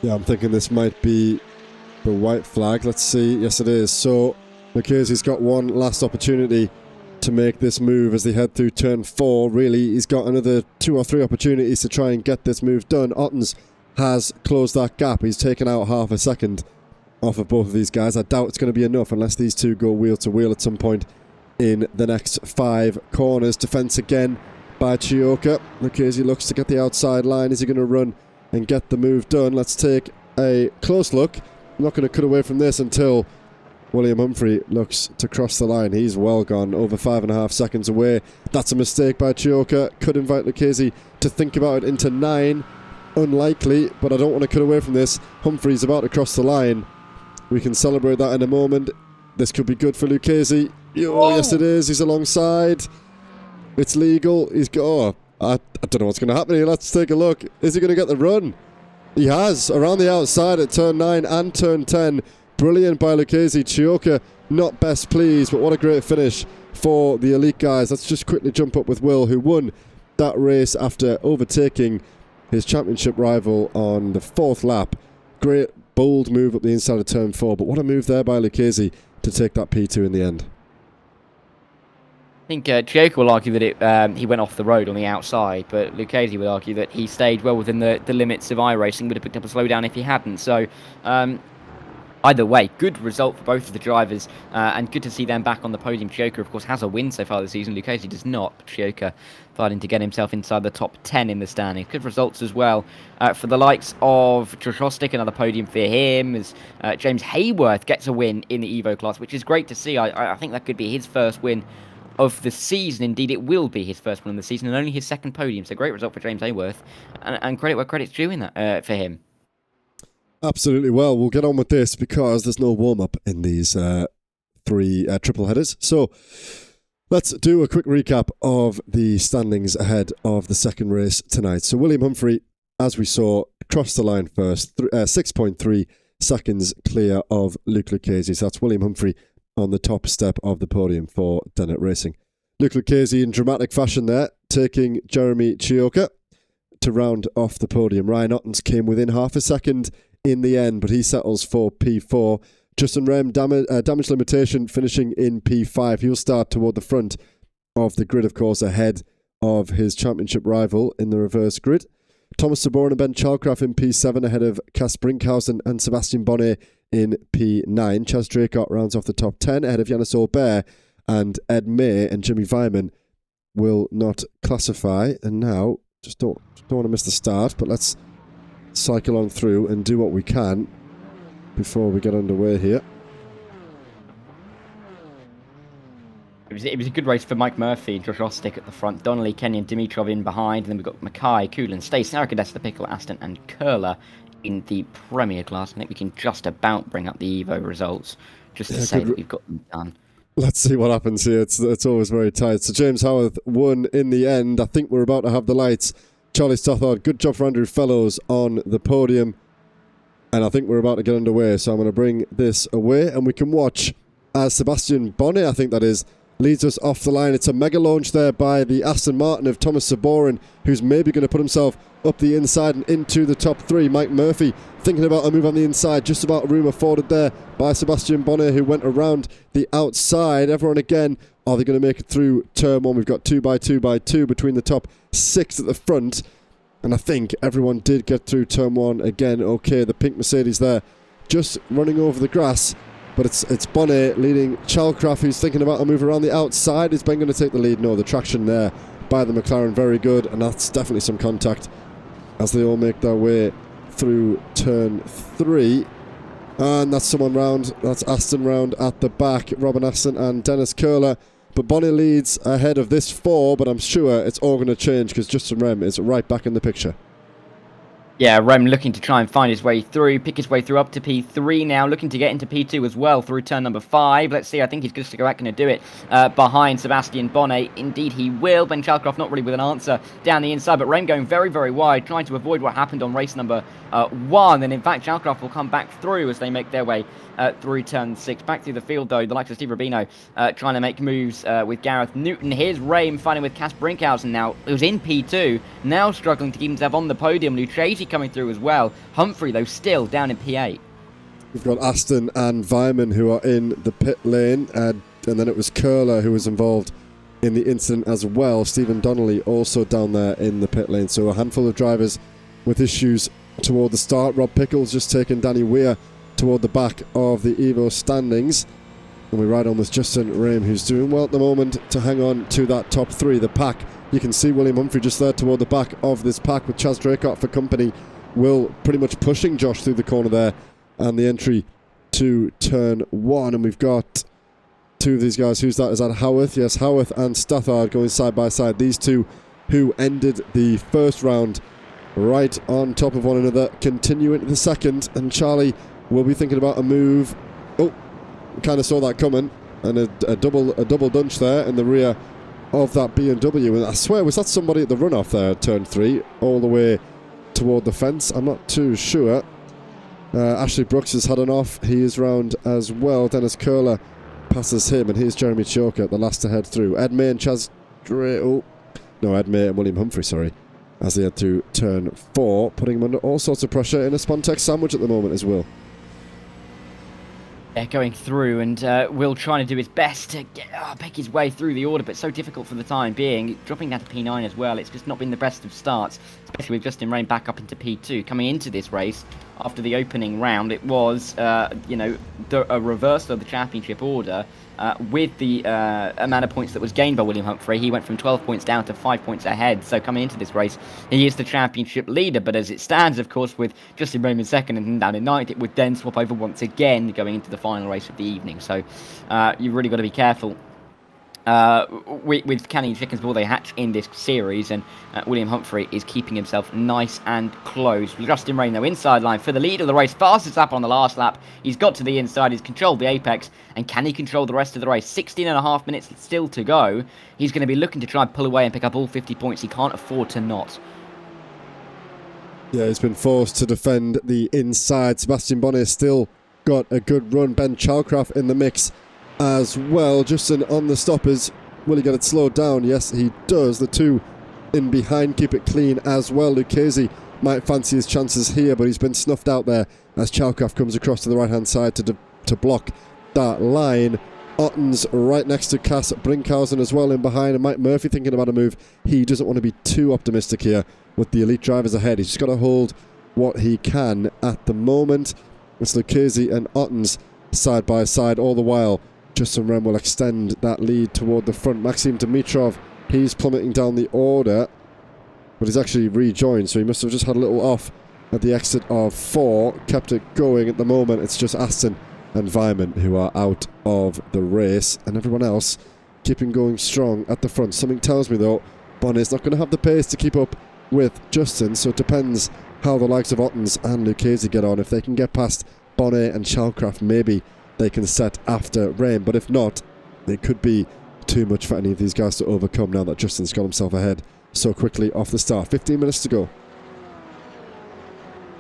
Yeah, I'm thinking this might be the white flag. Let's see. Yes, it is. So Lucchese's got one last opportunity to make this move as they head through turn 4. Really, he's got another 2 or 3 opportunities to try and get this move done. Ottens has closed that gap. He's taken out half a second off of both of these guys. I doubt it's going to be enough unless these two go wheel to wheel at some point in the next 5 corners. Defense again by Chioka. Lucchese looks to get the outside line. Is he going to run and get the move done? Let's take a close look. I'm not going to cut away from this until William Humphrey looks to cross the line. He's well gone, over 5.5 seconds away. That's a mistake by Chioka. Could invite Lucchese to think about it into 9. Unlikely, but I don't want to cut away from this. Humphrey's about to cross the line. We can celebrate that in a moment. This could be good for Lucchese. Oh, yes it is. He's alongside. It's legal. He's got... I don't know what's going to happen here. Let's take a look. Is he going to get the run? He has, around the outside at turn 9 and turn 10. Brilliant by Lucchese. Chioka not best pleased, but what a great finish for the elite guys. Let's just quickly jump up with Will, who won that race after overtaking his championship rival on the 4th lap. Great, bold move up the inside of turn 4, but what a move there by Lucchese to take that P2 in the end. I think Chioka will argue that he went off the road on the outside, but Lucchese would argue that he stayed well within the limits of iRacing, would have picked up a slowdown if he hadn't. So either way, good result for both of the drivers, and good to see them back on the podium. Chioka, of course, has a win so far this season. Lucchese does not, but Chioka fighting to get himself inside the top 10 in the standings. Good results as well for the likes of Josh Ostick, another podium for him, as James Hayworth gets a win in the Evo class, which is great to see. I think that could be his first win of the season. Indeed, it will be his first win of the season, and only his 2nd podium. So great result for James Hayworth, and credit where credit's due in that for him. Absolutely. Well, we'll get on with this because there's no warm-up in these 3 triple headers. So let's do a quick recap of the standings ahead of the 2nd race tonight. So William Humphrey, as we saw, crossed the line first, 6.3 seconds clear of Luke Lucchese. So that's William Humphrey on the top step of the podium for Dennett Racing. Luke Lucchese in dramatic fashion there, taking Jeremy Chioka to round off the podium. Ryan Ottens came within half a second in the end, but he settles for P4. Justin Rem, damage limitation, finishing in P5. He'll start toward the front of the grid, of course, ahead of his championship rival in the reverse grid. Thomas Sabor and Ben Chalcraft in P7 ahead of Cas Brinkhausen and Sebastian Bonnet in P9. Chaz Draycott rounds off the top 10 ahead of Yannis Aubert, and Ed May and Jimmy Vyman will not classify. And now, just don't want to miss the start, but let's cycle on through and do what we can before we get underway here. It was a good race for Mike Murphy, Josh Ostick at the front, Donnelly, Kenyon, Dimitrov in behind, and then we've got Mackay, Coolin, Stace, Narcadesta, Pickle, Aston, and Curler in the Premier class. I think we can just about bring up the Evo results just to say that we've got them done. Let's see what happens here. It's always very tight. So James Howarth won in the end. I think we're about to have the lights. Charlie Stothard, good job for Andrew Fellows on the podium. And I think we're about to get underway. So I'm going to bring this away and we can watch as Sebastian Bonnet, I think that is, leads us off the line. It's a mega launch there by the Aston Martin of Thomas Saborin, who's maybe going to put himself up the inside and into the top 3. Mike Murphy thinking about a move on the inside, just about room afforded there by Sebastian Bonnet, who went around the outside. Everyone again, are they going to make it through turn 1? We've got 2x2x2 between the top 6 at the front, and I think everyone did get through turn 1 again. Okay, the pink Mercedes there just running over the grass, but it's Bonnet leading Chalcraft, who's thinking about a move around the outside. Is Ben going to take the lead? No, the traction there by the McLaren very good, and that's definitely some contact as they all make their way through turn 3. And that's someone round. That's Aston round at the back. Robin Aston and Dennis Curler. But Bonnet leads ahead of this 4, but I'm sure it's all going to change because Justin Rem is right back in the picture. Yeah, Rem looking to try and find his way through, pick his way through up to P3 now, looking to get into P2 as well through turn number 5. Let's see, I think he's just going to do it behind Sebastian Bonnet. Indeed, he will. Ben Chalcraft not really with an answer down the inside, but Rem going very, very wide, trying to avoid what happened on race number 1. And in fact, Chalcraft will come back through as they make their way through turn 6. Back through the field, though, the likes of Steve Rubino trying to make moves with Gareth Newton. Here's Rame fighting with Cass Brinkhausen now, who's in P2, now struggling to keep himself on the podium. Lucchesi coming through as well. Humphrey, though, still down in P8. We've got Aston and Vyman who are in the pit lane, and then it was Curler who was involved in the incident as well. Stephen Donnelly also down there in the pit lane. So a handful of drivers with issues toward the start. Rob Pickles just taking Danny Weir toward the back of the Evo standings. And we ride on with Justin Rame, who's doing well at the moment to hang on to that top 3. The pack, you can see William Humphrey just there toward the back of this pack with Chaz Draycott for company. Will pretty much pushing Josh through the corner there, and the entry to turn 1. And we've got 2 of these guys. Who's that? Is that Howarth? Yes, Howarth and Stathard going side by side. These 2 who ended the first round right on top of one another, continue into the second, and Charlie will be thinking about a move. Oh, kind of saw that coming, and a double dunch there in the rear of that BMW. And I swear, was that somebody at the runoff there at turn 3 all the way toward the fence? I'm not too sure. Ashley Brooks has had an off. He is round as well. Dennis Curler passes him, and here's Jeremy Choker, the last to head through. Ed May and Chaz Ed May and William Humphrey, sorry, as they head through turn 4, putting him under all sorts of pressure in a Spontex sandwich at the moment as well. Yeah, going through, and Will trying to do his best to pick his way through the order, but so difficult for the time being. Dropping down to P9 as well, it's just not been the best of starts, especially with Justin Rame back up into P2. Coming into this race, after the opening round, it was, a reversal of the championship order. With the amount of points that was gained by William Humphrey, he went from 12 points down to 5 points ahead. So coming into this race, he is the championship leader. But as it stands, of course, with Justin Rame in second and down in ninth, it would then swap over once again going into the final race of the evening. So you've really got to be careful with canning chickens before they hatch in this series, and William Humphrey is keeping himself nice and close. Justin Rame, though, inside line for the lead of the race, fastest lap on the last lap. He's got to the inside, he's controlled the apex, and can he control the rest of the race? 16.5 minutes still to go. He's going to be looking to try and pull away and pick up all 50 points. He can't afford to not. Yeah, he's been forced to defend the inside. Sebastian Bonnet still got a good run. Ben Chalcraft in the mix as well. Justin on the stoppers. Will he get it slowed down? Yes, he does. The 2 in behind keep it clean as well. Lucchesi might fancy his chances here, but he's been snuffed out there as Chalcraft comes across to the right-hand side to block that line. Otten's right next to Cass Brinkhausen as well in behind, and Mike Murphy thinking about a move. He doesn't want to be too optimistic here with the elite drivers ahead. He's just got to hold what he can at the moment. It's Lucchesi and Otten's side by side all the while. Justin Rem will extend that lead toward the front. Maxim Dimitrov, he's plummeting down the order, but he's actually rejoined, so he must have just had a little off at the exit of 4. Kept it going at the moment. It's just Aston and Vyman who are out of the race, and everyone else keeping going strong at the front. Something tells me, though, Bonnet's not going to have the pace to keep up with Justin, so it depends how the likes of Ottens and Lucchesi get on. If they can get past Bonnet and Chalcraft, maybe they can set after Rame, but if not, it could be too much for any of these guys to overcome now that Justin's got himself ahead so quickly off the start. 15 minutes to go.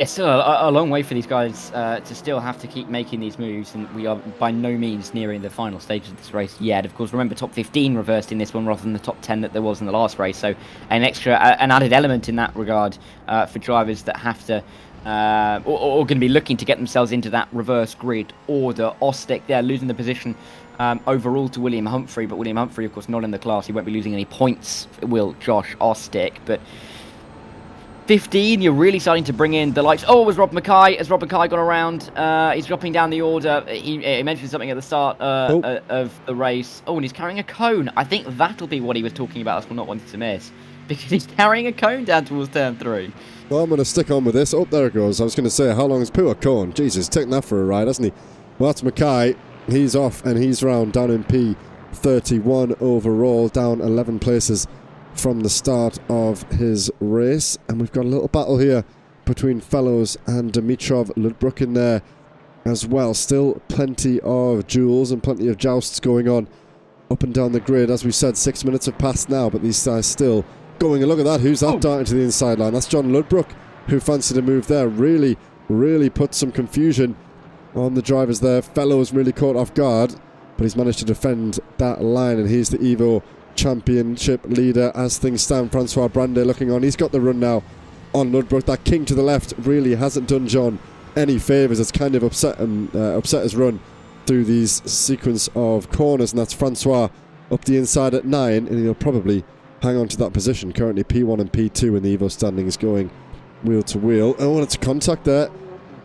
It's still a long way for these guys to still have to keep making these moves, and we are by no means nearing the final stages of this race yet. Of course, remember, top 15 reversed in this one rather than the top 10 that there was in the last race, so an added element in that regard for drivers that have to or going to be looking to get themselves into that reverse grid order. Ostek there losing the position overall to William Humphrey, but William Humphrey, of course, not in the class. He won't be losing any points, will Josh Ostek, but 15, you're really starting to bring in the likes. Oh, it was Rob Mackay. Has Rob Mackay gone around? He's dropping down the order. He mentioned something at the start of the race. Oh, and he's carrying a cone. I think that'll be what he was talking about. That's what not wanting to miss. Because he's carrying a cone down towards turn 3. Well, I'm going to stick on with this. Oh, there it goes. I was going to say, how long has Pua cone? Jesus, taking that for a ride, hasn't he? Well, that's Mackay. He's off and he's round down in P31 overall, down 11 places from the start of his race. And we've got a little battle here between Fellows and Dimitrov Ludbruk in there as well. Still plenty of duels and plenty of jousts going on up and down the grid. As we said, 6 minutes have passed now, but these guys still going. And look at that, who's that darting to the inside line? That's John Ludbruk, who fancied a move there. Really put some confusion on the drivers there. Fellows really caught off guard, but he's managed to defend that line, and he's the Evo Championship leader as things stand. Francois Brandet looking on. He's got the run now on Ludbruk. That king to the left really hasn't done John any favours. It's kind of upset him, upset his run through these sequence of corners, and that's Francois up the inside at 9, and he'll probably hang on to that position. Currently P1 and P2 in the Evo standings, going wheel to wheel. Oh, and it's a contact there.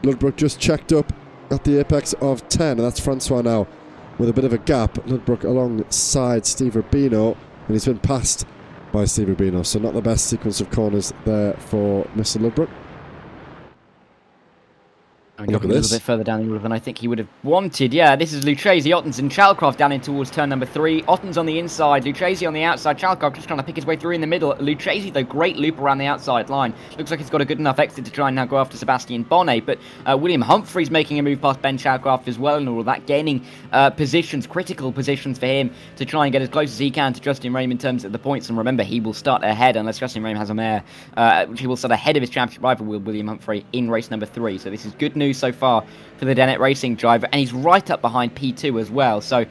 Ludbruk just checked up at the apex of 10, and that's Francois now with a bit of a gap. Ludbruk alongside Steve Rubino, and he's been passed by Steve Rubino, so not the best sequence of corners there for Mr. Ludbruk. I mean, dropping a little bit further down the order than I think he would have wanted. Yeah, this is Lucchese, Ottens and Chalcroft down in towards turn number 3. Ottens on the inside, Lucchese on the outside, Chalcroft just trying to pick his way through in the middle. Lucchese, though, great loop around the outside line. Looks like he's got a good enough exit to try and now go after Sebastian Bonnet, but William Humphrey's making a move past Ben Chalcroft as well, and all of that, gaining positions, critical positions for him to try and get as close as he can to Justin Rame in terms of the points. And remember, he will start ahead unless Justin Rame has a mare. He will start ahead of his championship rival, William Humphrey, in race number 3. So this is good news so far for the Dennett Racing driver, and he's right up behind P2 as well. So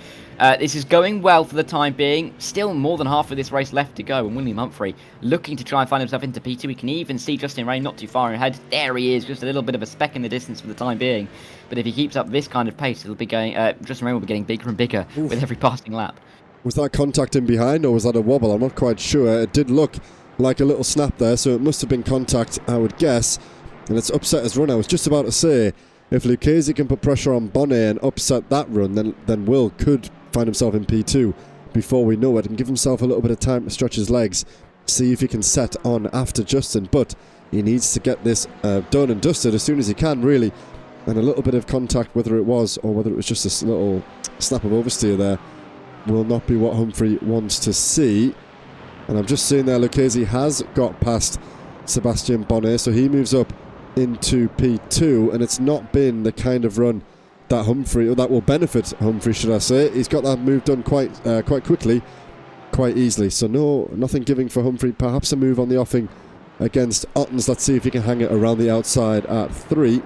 this is going well for the time being. Still more than half of this race left to go, and William Humphrey looking to try and find himself into P2. We can even see Justin Rame not too far ahead. There he is, just a little bit of a speck in the distance for the time being. But if he keeps up this kind of pace, it'll be going. Justin Rame will be getting bigger and bigger with every passing lap. Was that contact in behind, or was that a wobble? I'm not quite sure. It did look like a little snap there, so it must have been contact, I would guess. And it's upset his run. I was just about to say, if Lucchese can put pressure on Bonnet and upset that run, then Will could find himself in P2 before we know it, and give himself a little bit of time to stretch his legs, see if he can set on after Justin. But he needs to get this done and dusted as soon as he can, really. And a little bit of contact, whether it was or whether it was just a little snap of oversteer there, will not be what Humphrey wants to see. And I'm just seeing there, Lucchese has got past Sebastian Bonnet, so he moves up into P2, and it's not been the kind of run that Humphrey, or that will benefit Humphrey, should I say. He's got that move done quite quickly, quite easily. So nothing giving for Humphrey. Perhaps a move on the offing against Ottens. Let's see if he can hang it around the outside at 3.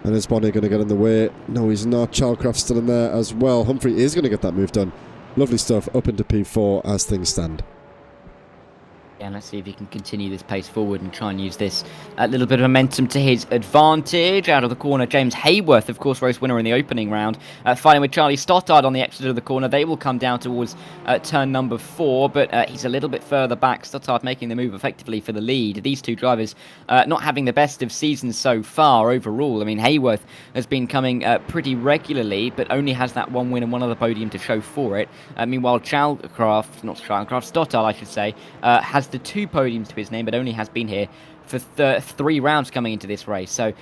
And is Bonnet going to get in the way? No, he's not. Chalcroft's still in there as well. Humphrey is going to get that move done. Lovely stuff. Up into P4 as things stand. And let's see if he can continue this pace forward and try and use this little bit of momentum to his advantage. Out of the corner, James Hayworth, of course, race winner in the opening round, fighting with Charlie Stottard on the exit of the corner. They will come down towards turn number 4, but he's a little bit further back. Stottard making the move effectively for the lead. These two drivers not having the best of seasons so far overall. I mean, Hayworth has been coming pretty regularly, but only has that one win and one other podium to show for it. Meanwhile, Stottard, I should say, has the 2 podiums to his name, but only has been here for 3 rounds coming into this race. So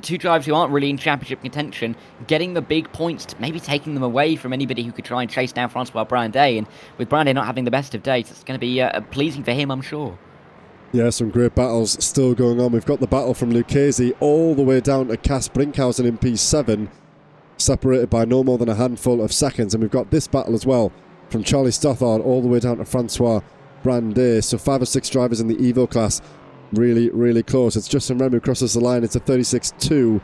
2 drivers who aren't really in championship contention, getting the big points, maybe taking them away from anybody who could try and chase down Francois Brandet. And with Brandet not having the best of days, it's going to be pleasing for him, I'm sure. Yeah, some great battles still going on. We've got the battle from Lucchese all the way down to Cass Brinkhausen in P7, separated by no more than a handful of seconds. And we've got this battle as well from Charlie Stothard all the way down to Francois Brandet. So 5 or 6 drivers in the Evo class really, really close. It's Justin Remu crosses the line. It's a 36-2.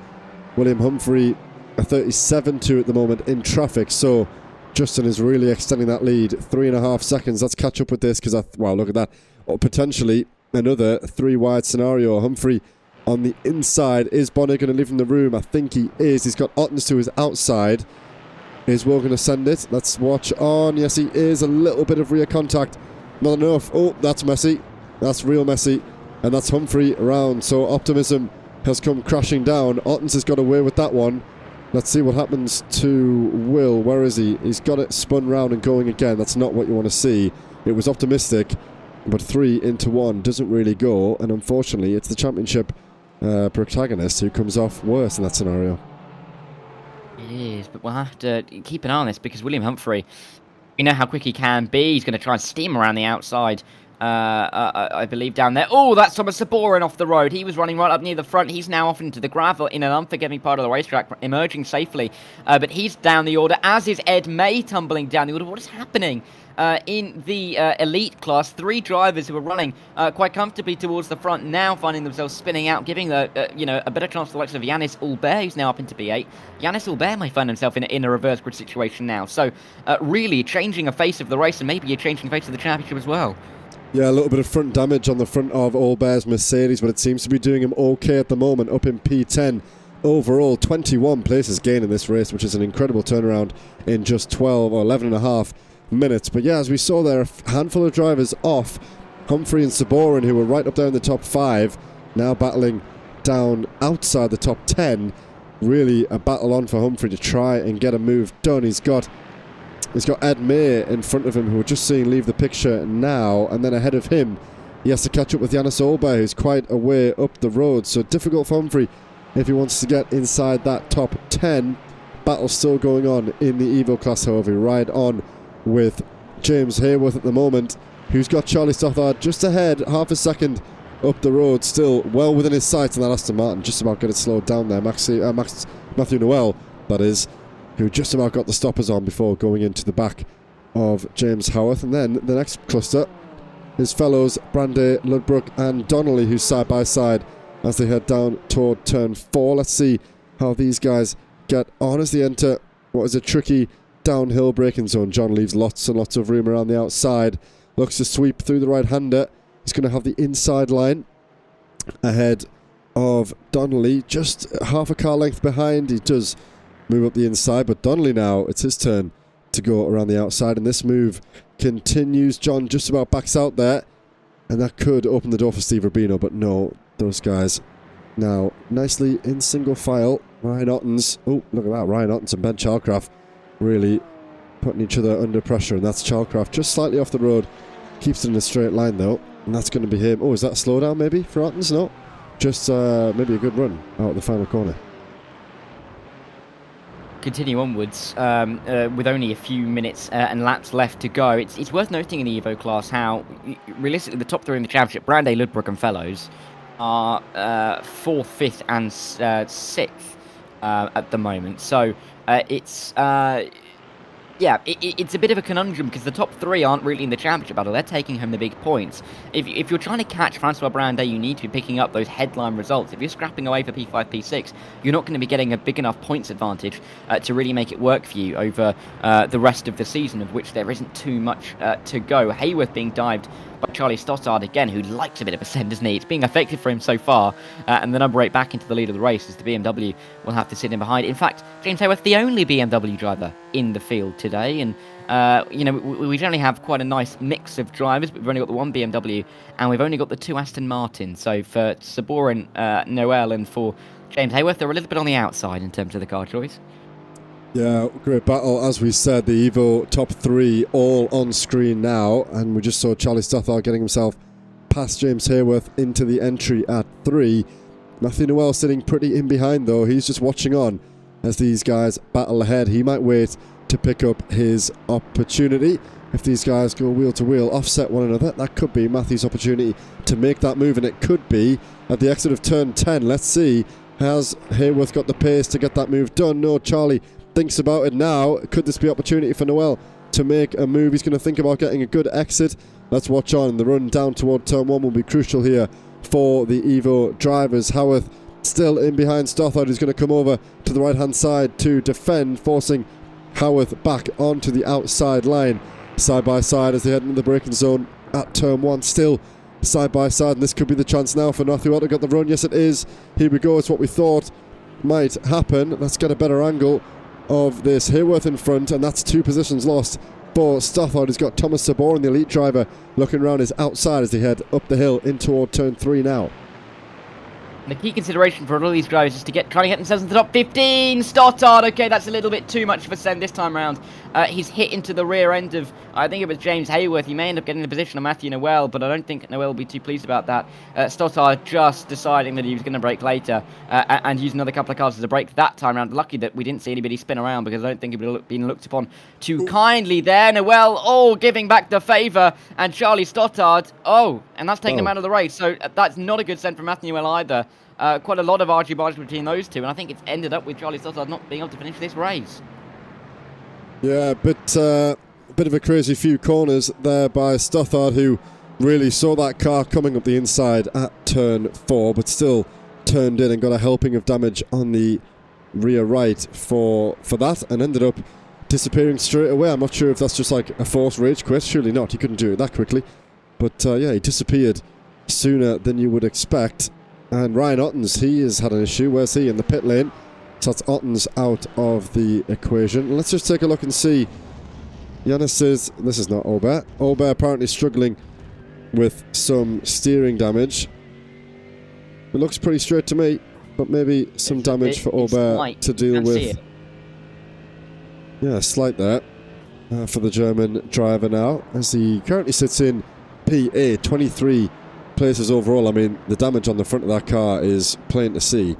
William Humphrey a 37-2 at the moment in traffic. So Justin is really extending that lead. 3.5 seconds. Let's catch up with this because, wow, look at that. Or potentially another 3-wide scenario. Humphrey on the inside. Is Bonner going to leave him the room? I think he is. He's got Ottens to his outside. Is Will going to send it? Let's watch on. Yes, he is. A little bit of rear contact. Not enough. Oh, that's messy. That's real messy. And that's Humphrey around. So optimism has come crashing down. Ottens has got away with that one. Let's see what happens to Will. Where is he? He's got it spun round and going again. That's not what you want to see. It was optimistic, but 3 into 1 doesn't really go. And unfortunately, it's the championship protagonist who comes off worse in that scenario. It is, but we'll have to keep an eye on this because William Humphrey, we know how quick he can be. He's going to try and steam around the outside. I believe down there. Oh, that's Thomas Saborin off the road. He was running right up near the front. He's now off into the gravel in an unforgiving part of the racetrack, emerging safely. But he's down the order, as is Ed May tumbling down the order. What is happening in the elite class? 3 drivers who are running quite comfortably towards the front now finding themselves spinning out, giving a better chance to the likes of Yannis Albert, who's now up into B8. Yannis Albert might find himself in a reverse grid situation now. So really changing a face of the race and maybe a changing face of the championship as well. Yeah, a little bit of front damage on the front of Albert's Mercedes, but it seems to be doing him okay at the moment, up in P10. Overall, 21 places gain in this race, which is an incredible turnaround in just 12 or 11 and a half minutes. But yeah, as we saw there, a handful of drivers off. Humphrey and Saborin, who were right up there in the top 5, now battling down outside the top 10. Really a battle on for Humphrey to try and get a move done. He's got Ed May in front of him, who we're just seeing leave the picture now, and then ahead of him he has to catch up with Yannis Olber, who's quite a way up the road. So difficult for Humphrey if he wants to get inside that top 10. Battle still going on in the Evo class, however. We ride on with James Hayworth at the moment, who's got Charlie Stothard just ahead, half a second up the road, still well within his sights, and that Aston Martin just about got it slowed down there. Matthew Noel, that is, who just about got the stoppers on before going into the back of James Howarth. And then the next cluster, his fellows Brandy, Ludbrook and Donnelly, who's side by side as they head down toward turn 4. Let's see how these guys get on as they enter what is a tricky downhill braking zone. John leaves lots and lots of room around the outside, looks to sweep through the right-hander. He's going to have the inside line ahead of Donnelly, just half a car length behind. He does move up the inside, but Donnelly now, it's his turn to go around the outside, and this move continues. John just about backs out there, and that could open the door for Steve Rubino, but no, those guys now nicely in single file. Ryan Ottens, oh, look at that, Ryan Ottens and Ben Chalcraft really putting each other under pressure, and that's Chalcraft just slightly off the road, keeps it in a straight line though, and that's going to be him. Oh, is that a slowdown maybe for Ottens? No, just maybe a good run out of the final corner. Continue onwards with only a few minutes and laps left to go. It's worth noting in the Evo class how realistically the top 3 in the championship, Brandy, Ludbrook and Fellows, are 4th, 5th and 6th at the moment. So it's a bit of a conundrum because the top 3 aren't really in the championship battle. They're taking home the big points. If you're trying to catch Francois Brandet, you need to be picking up those headline results. If you're scrapping away for P5, P6, you're not going to be getting a big enough points advantage to really make it work for you over the rest of the season, of which there isn't too much to go. Hayworth being dived by Charlie Stothard again, who likes a bit of a send, doesn't he? It's being effective for him so far, and the number 8 back into the lead of the race as the BMW will have to sit in behind. In fact, James Hayworth, the only BMW driver in the field today, and we generally have quite a nice mix of drivers, but we've only got the 1 BMW and we've only got the 2 Aston Martins. So for Saborin, Noel and for James Hayworth, they're a little bit on the outside in terms of the car choice. Yeah, great battle. As we said, the Evo top 3 all on screen now, and we just saw Charlie Stothard getting himself past James Hayworth into the entry at 3. Matthew Noel sitting pretty in behind though. He's just watching on as these guys battle ahead. He might wait to pick up his opportunity. If these guys go wheel to wheel, offset one another, that could be Matthew's opportunity to make that move, and it could be at the exit of turn 10. Let's see, has Hayworth got the pace to get that move done? No, Charlie thinks about it now. Could this be opportunity for Noel to make a move? He's going to think about getting a good exit. Let's watch on. The run down toward turn 1 will be crucial here for the Evo drivers. Howarth still in behind Stothard, who's going to come over to the right-hand side to defend, forcing Howarth back onto the outside line. Side by side as they head into the braking zone at turn 1. Still side by side, and this could be the chance now for North. Got the run. Yes, it is. Here we go. It's what we thought might happen. Let's get a better angle of this. Hayworth in front, and that's 2 positions lost for Stothard. He's got Thomas Sabor, the elite driver, looking around his outside as they head up the hill in toward turn 3 now. And the key consideration for all these drivers is to try to get themselves into the top 15. Stothard, okay, that's a little bit too much of a send this time around. He's hit into the rear end of, I think it was James Hayworth. He may end up getting the position of Matthew Noel, but I don't think Noel will be too pleased about that. Stothard just deciding that he was going to brake later and use another couple of cars as a brake that time around. Lucky that we didn't see anybody spin around, because I don't think it would have been looked upon too kindly there. Noel, giving back the favour, and Charlie Stothard, and that's taking him out of the race. So that's not a good send from Matthew Noel either. Quite a lot of argy-bargy between those two, and I think it's ended up with Charlie Stothard not being able to finish this race. Yeah, but a bit of a crazy few corners there by Stothard, who really saw that car coming up the inside at turn 4, but still turned in and got a helping of damage on the rear right for that, and ended up disappearing straight away. I'm not sure if that's just like a forced rage quit. Surely not. He couldn't do it that quickly. But yeah, he disappeared sooner than you would expect. And Ryan Ottens, he has had an issue. Where's he? In the pit lane. So that's Ottens out of the equation. Let's just take a look and see. Yanis says, this is not Aubert. Aubert apparently struggling with some steering damage. It looks pretty straight to me, but maybe some damage for Aubert to deal with. Yeah, slight there for the German driver now, as he currently sits in P8, 23 places overall. I mean, the damage on the front of that car is plain to see.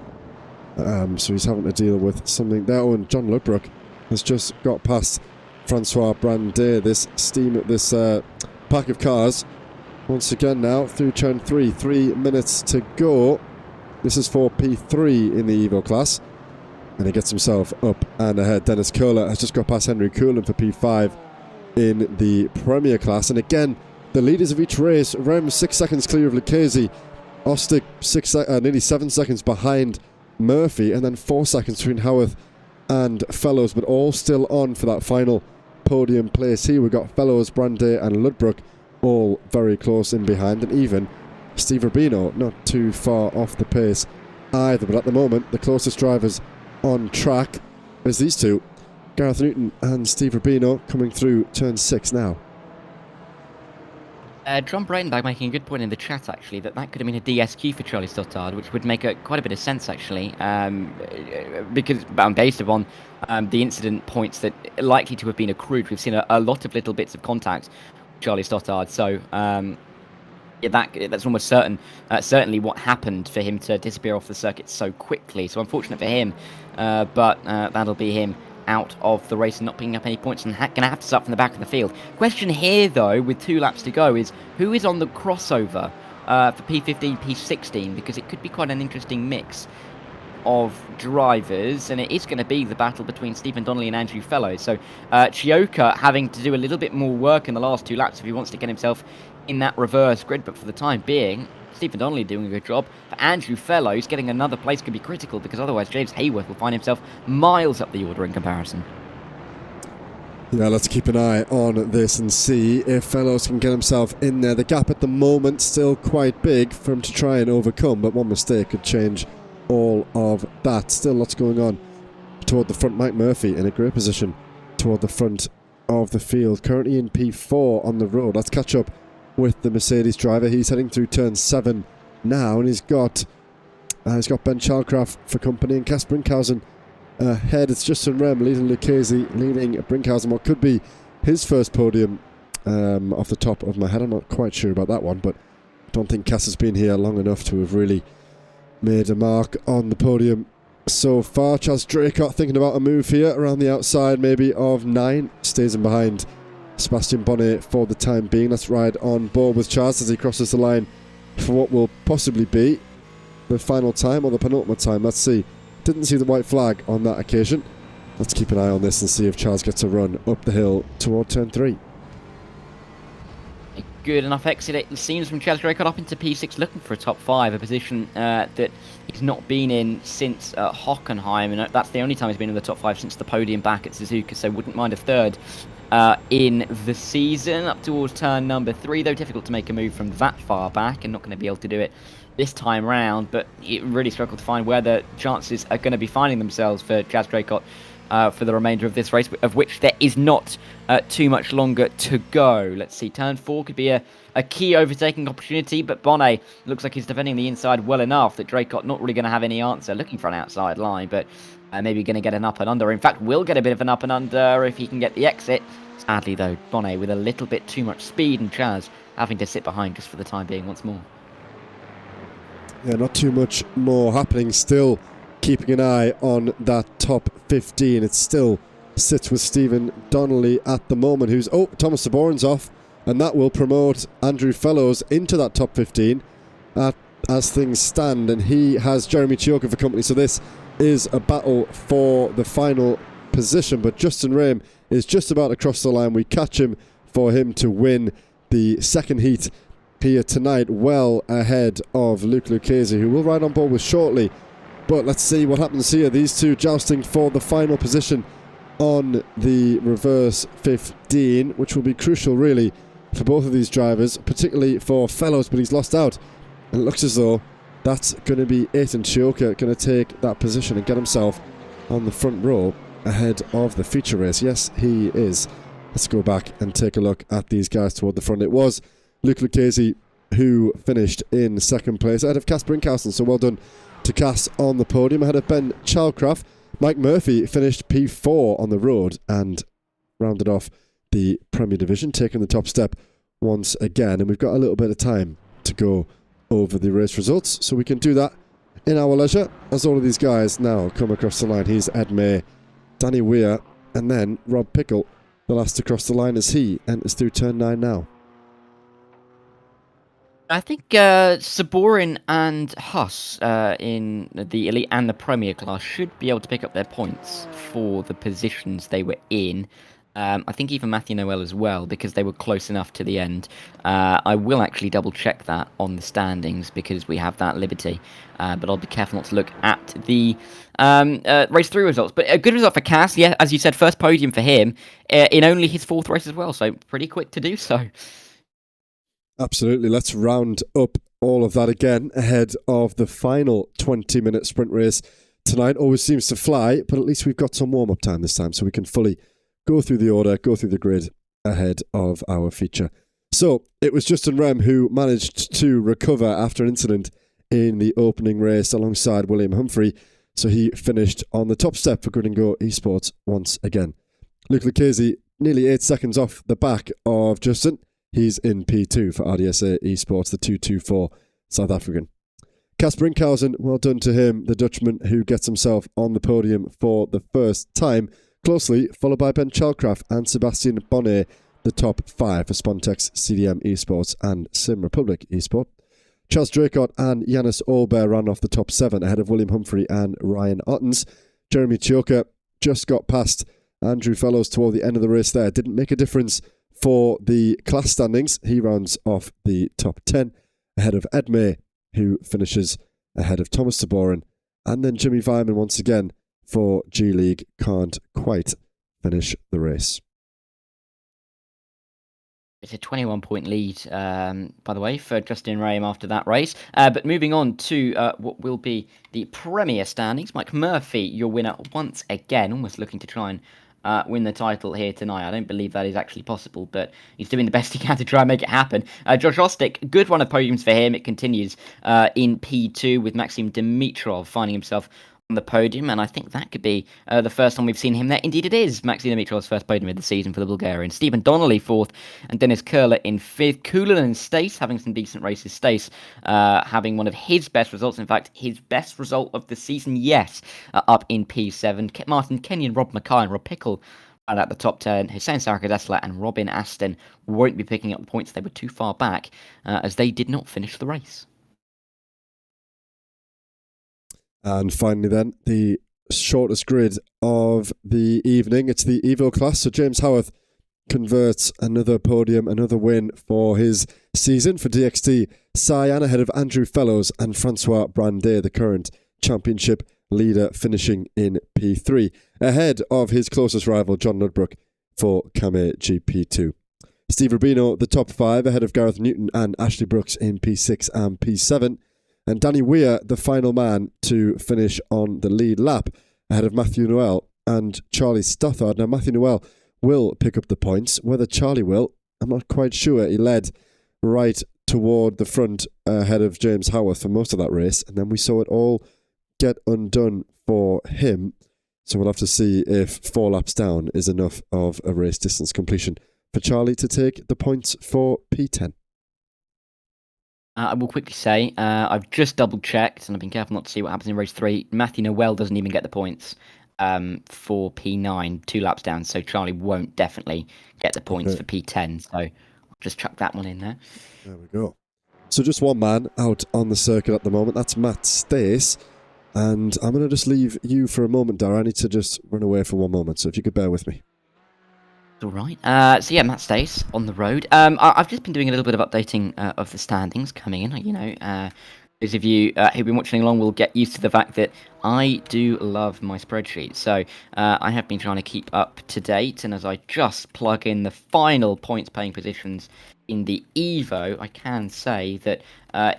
So he's having to deal with something there. And John Ludbrook has just got past Francois Brandet. This pack of cars once again now through turn 3. 3 minutes to go. This is for P3 in the Evo class, and he gets himself up and ahead. Dennis Kohler has just got past Henry Coolan for P5 in the Premier class, and again, the leaders of each race, Rem 6 seconds clear of Lucchese, Ostick nearly 7 seconds behind Murphy, and then 4 seconds between Howarth and Fellows, but all still on for that final podium place here. We've got Fellows, Brandet and Ludbrook all very close in behind, and even Steve Rubino not too far off the pace either. But at the moment, the closest drivers on track is these two, Gareth Newton and Steve Rubino, coming through turn 6 now. John Breitenbach making a good point in the chat, actually, that could have been a DSQ for Charlie Stothard, which would make quite a bit of sense, actually, because based upon the incident points that are likely to have been accrued. We've seen a lot of little bits of contact with Charlie Stothard, so yeah, that's almost certainly what happened for him to disappear off the circuit so quickly. So unfortunate for him, but that'll be him out of the race and not picking up any points, and going to have to start from the back of the field. Question here, though, with 2 laps to go, is who is on the crossover for P15, P16, because it could be quite an interesting mix of drivers, and it is going to be the battle between Stephen Donnelly and Andrew Fellows. So Chioka having to do a little bit more work in the last 2 laps if he wants to get himself in that reverse grid, but for the time being, Stephen Donnelly doing a good job. For Andrew Fellows, getting another place could be critical, because otherwise James Hayworth will find himself miles up the order in comparison. Yeah, let's keep an eye on this and see if Fellows can get himself in there. The gap at the moment still quite big for him to try and overcome, but one mistake could change all of that. Still lots going on toward the front. Mike Murphy in a great position toward the front of the field, currently in P4 on the road. Let's catch up with the Mercedes driver. He's heading through turn 7 now, and he's got Ben Chalcraft for company, and Cas Brinkhausen ahead. It's Justin Rem leading Lucchese, leading Brinkhausen, what could be his first podium off the top of my head. I'm not quite sure about that one, but I don't think Cas has been here long enough to have really made a mark on the podium so far. Chaz Draycott thinking about a move here around the outside, maybe of 9, stays in behind Sebastian Bonnet for the time being. Let's ride on board with Chaz as he crosses the line for what will possibly be the final time or the penultimate time. Let's see. Didn't see the white flag on that occasion. Let's keep an eye on this and see if Chaz gets a run up the hill toward turn 3. good enough exit, it seems, from Chaz Draycott up into P6, looking for a top 5, a position that he's not been in since Hockenheim, and that's the only time he's been in the top 5 since the podium back at Suzuka, so wouldn't mind a third in the season. Up towards turn number 3, though, difficult to make a move from that far back, and not going to be able to do it this time round, but it really struggled to find where the chances are going to be finding themselves for Chaz Draycott for the remainder of this race, of which there is not too much longer to go. Let's see, turn 4 could be a key overtaking opportunity, but Bonnet looks like he's defending the inside well enough that Draycott not really going to have any answer, looking for an outside line, but maybe going to get an up and under. In fact, will get a bit of an up and under if he can get the exit. Sadly, though, Bonnet with a little bit too much speed, and Chaz having to sit behind just for the time being once more. Yeah, not too much more happening. Still keeping an eye on that top 15. It still sits with Stephen Donnelly at the moment, who's... Oh, Thomas Saborin's off, and that will promote Andrew Fellows into that top 15 as things stand, and he has Jeremy Chioka for company. So this is a battle for the final position, but Justin Rame is just about to cross the line. We catch him for him to win the second heat here tonight, well ahead of Luke Lucchese, who we'll ride on board with shortly. But let's see what happens here. These two jousting for the final position on the reverse 15, which will be crucial really for both of these drivers, particularly for Fellows, but he's lost out, and it looks as though that's going to be it, and Chioka going to take that position and get himself on the front row ahead of the feature race. Yes, he is. Let's go back and take a look at these guys toward the front. It was Luke Lucchese who finished in second place ahead of Casper Inkhausen, so well done to Cass on the podium ahead of Ben Chalcraft. Mike Murphy finished P4 on the road and rounded off the Premier Division, taking the top step once again, and we've got a little bit of time to go over the race results, so we can do that in our leisure as all of these guys now come across the line. Here's Ed May, Danny Weir, and then Rob Pickle, the last to cross the line as he enters through turn 9 now. I think Saborin and Huss in the Elite and the Premier class should be able to pick up their points for the positions they were in. I think even Matthew Noel as well, because they were close enough to the end. I will actually double check that on the standings because we have that liberty. But I'll be careful not to look at the race 3 results. But a good result for Cass, yeah, as you said, first podium for him in only his 4th race as well, so pretty quick to do so. Absolutely. Let's round up all of that again ahead of the final 20-minute sprint race tonight. Always seems to fly, but at least we've got some warm-up time this time, so we can fully go through the order, go through the grid ahead of our feature. So it was Justin Rem who managed to recover after an incident in the opening race alongside William Humphrey, so he finished on the top step for Grid and Go Esports once again. Luke Lucchese nearly 8 seconds off the back of Justin. He's in P2 for RDSA Esports, the 224 South African. Casper Inkhausen, well done to him, the Dutchman who gets himself on the podium for the first time, closely followed by Ben Chalcraft and Sebastian Bonnet, the top 5 for Spontex, CDM Esports and Sim Republic Esport. Chaz Draycott and Yanis Olber ran off the top 7 ahead of William Humphrey and Ryan Ottens. Jeremy Chioka just got past Andrew Fellows toward the end of the race there. Didn't make a difference for the class standings. He rounds off the top 10 ahead of Ed May, who finishes ahead of Thomas Saborin, and then Jimmy Vyman once again for G League can't quite finish the race. It's a 21-point lead, by the way, for Justin Rame after that race. But moving on to what will be the Premier standings. Mike Murphy, your winner once again, almost looking to try and win the title here tonight. I don't believe that is actually possible, but he's doing the best he can to try and make it happen. Josh Ostick, good run of podiums for him. It continues in P2 with Maxim Dimitrov finding himself on the podium, and I think that could be the first time we've seen him there. Indeed it is Maxim Dimitrov's first podium of the season for the Bulgarian. Stephen Donnelly 4th, and Dennis Kurler in 5th. Kulin and Stace having some decent races. Stace having one of his best results, in fact his best result of the season, yes, up in P7. Martin Kenyon, Rob Mackay and Rob Pickle and at the top 10. Hussein Sarakadesla and Robin Aston won't be picking up the points. They were too far back as they did not finish the race. And finally then, the shortest grid of the evening. It's the Evo class. So James Howarth converts another podium, another win for his season for DXT Cyan ahead of Andrew Fellows and Francois Brandet, the current championship leader, finishing in P3, ahead of his closest rival, John Ludbrook, for Kame GP2. Steve Rubino, the top 5, ahead of Gareth Newton and Ashley Brooks in P6 and P7. And Danny Weir, the final man to finish on the lead lap, ahead of Matthew Noel and Charlie Stothard. Now, Matthew Noel will pick up the points. Whether Charlie will, I'm not quite sure. He led right toward the front ahead of James Howarth for most of that race, and then we saw it all get undone for him. So we'll have to see if 4 laps down is enough of a race distance completion for Charlie to take the points for P10. I will quickly say, I've just double-checked, and I've been careful not to see what happens in race 3. Matthew Noel doesn't even get the points for P9, 2 laps down, so Charlie won't definitely get the points for P10. So I'll just chuck that one in there. There we go. So just one man out on the circuit at the moment. That's Matt Stace. And I'm going to just leave you for a moment, Dara. I need to just run away for one moment, so if you could bear with me. All right. So yeah, Matt Stace on the road. I've just been doing a little bit of updating of the standings coming in. You know, those of you who've been watching along will get used to the fact that I do love my spreadsheet. So I have been trying to keep up to date, and as I just plug in the final points-paying positions in the Evo, I can say that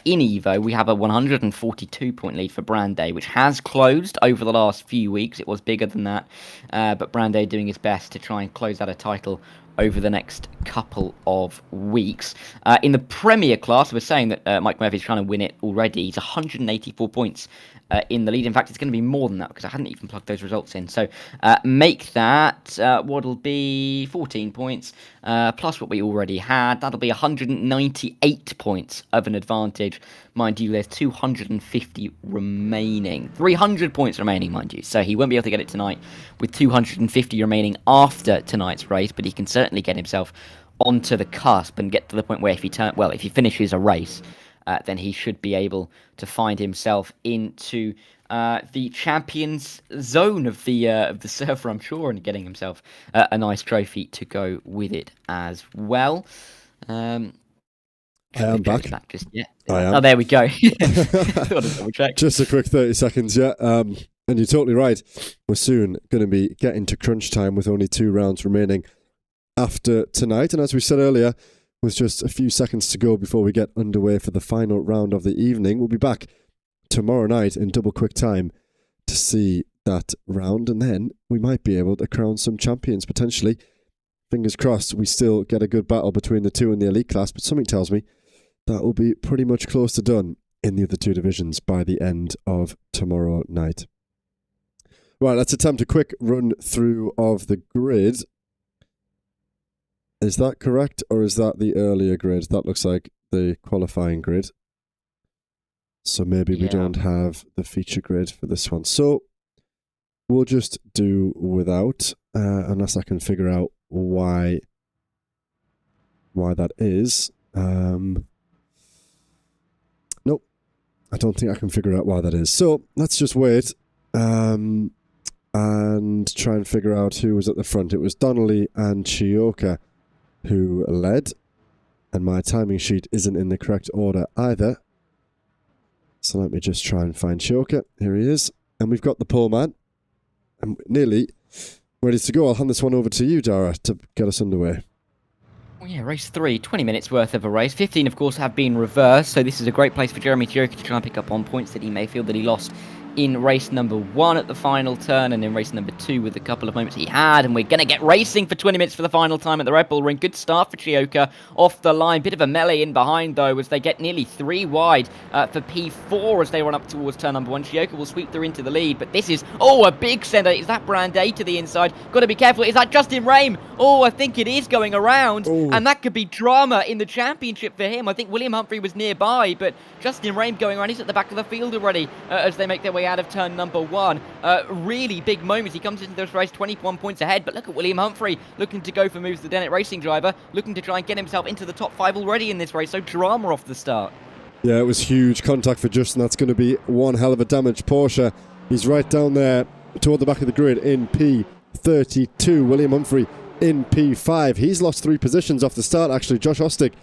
in Evo we have a 142-point lead for Brandet, which has closed over the last few weeks. It was bigger than that, but Brandet doing his best to try and close out a title over the next couple of weeks. In the Premier class, we're saying that Mike Murphy's trying to win it already. He's 184 points in the lead. In fact, it's going to be more than that because I hadn't even plugged those results in. So make that what'll be 14 points plus what we already had. That'll be 198 points of an advantage. Mind you, there's 250 remaining. 300 points remaining, mind you. So he won't be able to get it tonight with 250 remaining after tonight's race, but he can certainly get himself onto the cusp and get to the point where if he finishes a race, then he should be able to find himself into the champions zone of the server, I'm sure, and getting himself a nice trophy to go with it as well. I am back. Just yet. I am. Oh, there we go. Just a quick 30 seconds, yeah. And you're totally right. We're soon going to be getting to crunch time with only 2 rounds remaining after tonight. And as we said earlier, with just a few seconds to go before we get underway for the final round of the evening, we'll be back tomorrow night in double quick time to see that round. And then we might be able to crown some champions, potentially. Fingers crossed we still get a good battle between the 2 in the elite class, but something tells me that will be pretty much close to done in the other 2 divisions by the end of tomorrow night. Right, let's attempt a quick run through of the grid. Is that correct, or is that the earlier grid? That looks like the qualifying grid. So maybe we don't have the feature grid for this one. So we'll just do without, unless I can figure out why that is. Nope, I don't think I can figure out why that is. So let's just wait and try and figure out who was at the front. It was Donnelly and Chioka who led, and my timing sheet isn't in the correct order either. So let me just try and find Chioka. Here he is. And we've got the pole man. I'm nearly ready to go. I'll hand this one over to you, Dara, to get us underway. Well, yeah, race 3, 20 minutes worth of a race. 15, of course, have been reversed, so this is a great place for Jeremy Chioka to try and pick up on points that he may feel that he lost in race number 1 at the final turn, and in race number 2 with a couple of moments he had. And we're going to get racing for 20 minutes for the final time at the Red Bull Ring. Good start for Chioka off the line. Bit of a melee in behind, though, as they get nearly 3 wide for P4 as they run up towards turn number 1. Chioka will sweep through into the lead, but this is, a big centre. Is that Brandet to the inside? Got to be careful. Is that Justin Rame? I think it is going around, and that could be drama in the championship for him. I think William Humphrey was nearby, but Justin Rame going around. He's at the back of the field already as they make their way out of turn number 1. Really big moments. He comes into this race 21 points ahead, but look at William Humphrey looking to go for moves, the Dennett Racing driver, looking to try and get himself into the top 5 already in this race, so drama off the start. Yeah, it was huge contact for Justin. That's going to be one hell of a damage. Porsche, he's right down there toward the back of the grid in P32. William Humphrey in P5. He's lost 3 positions off the start, actually. Josh Ostick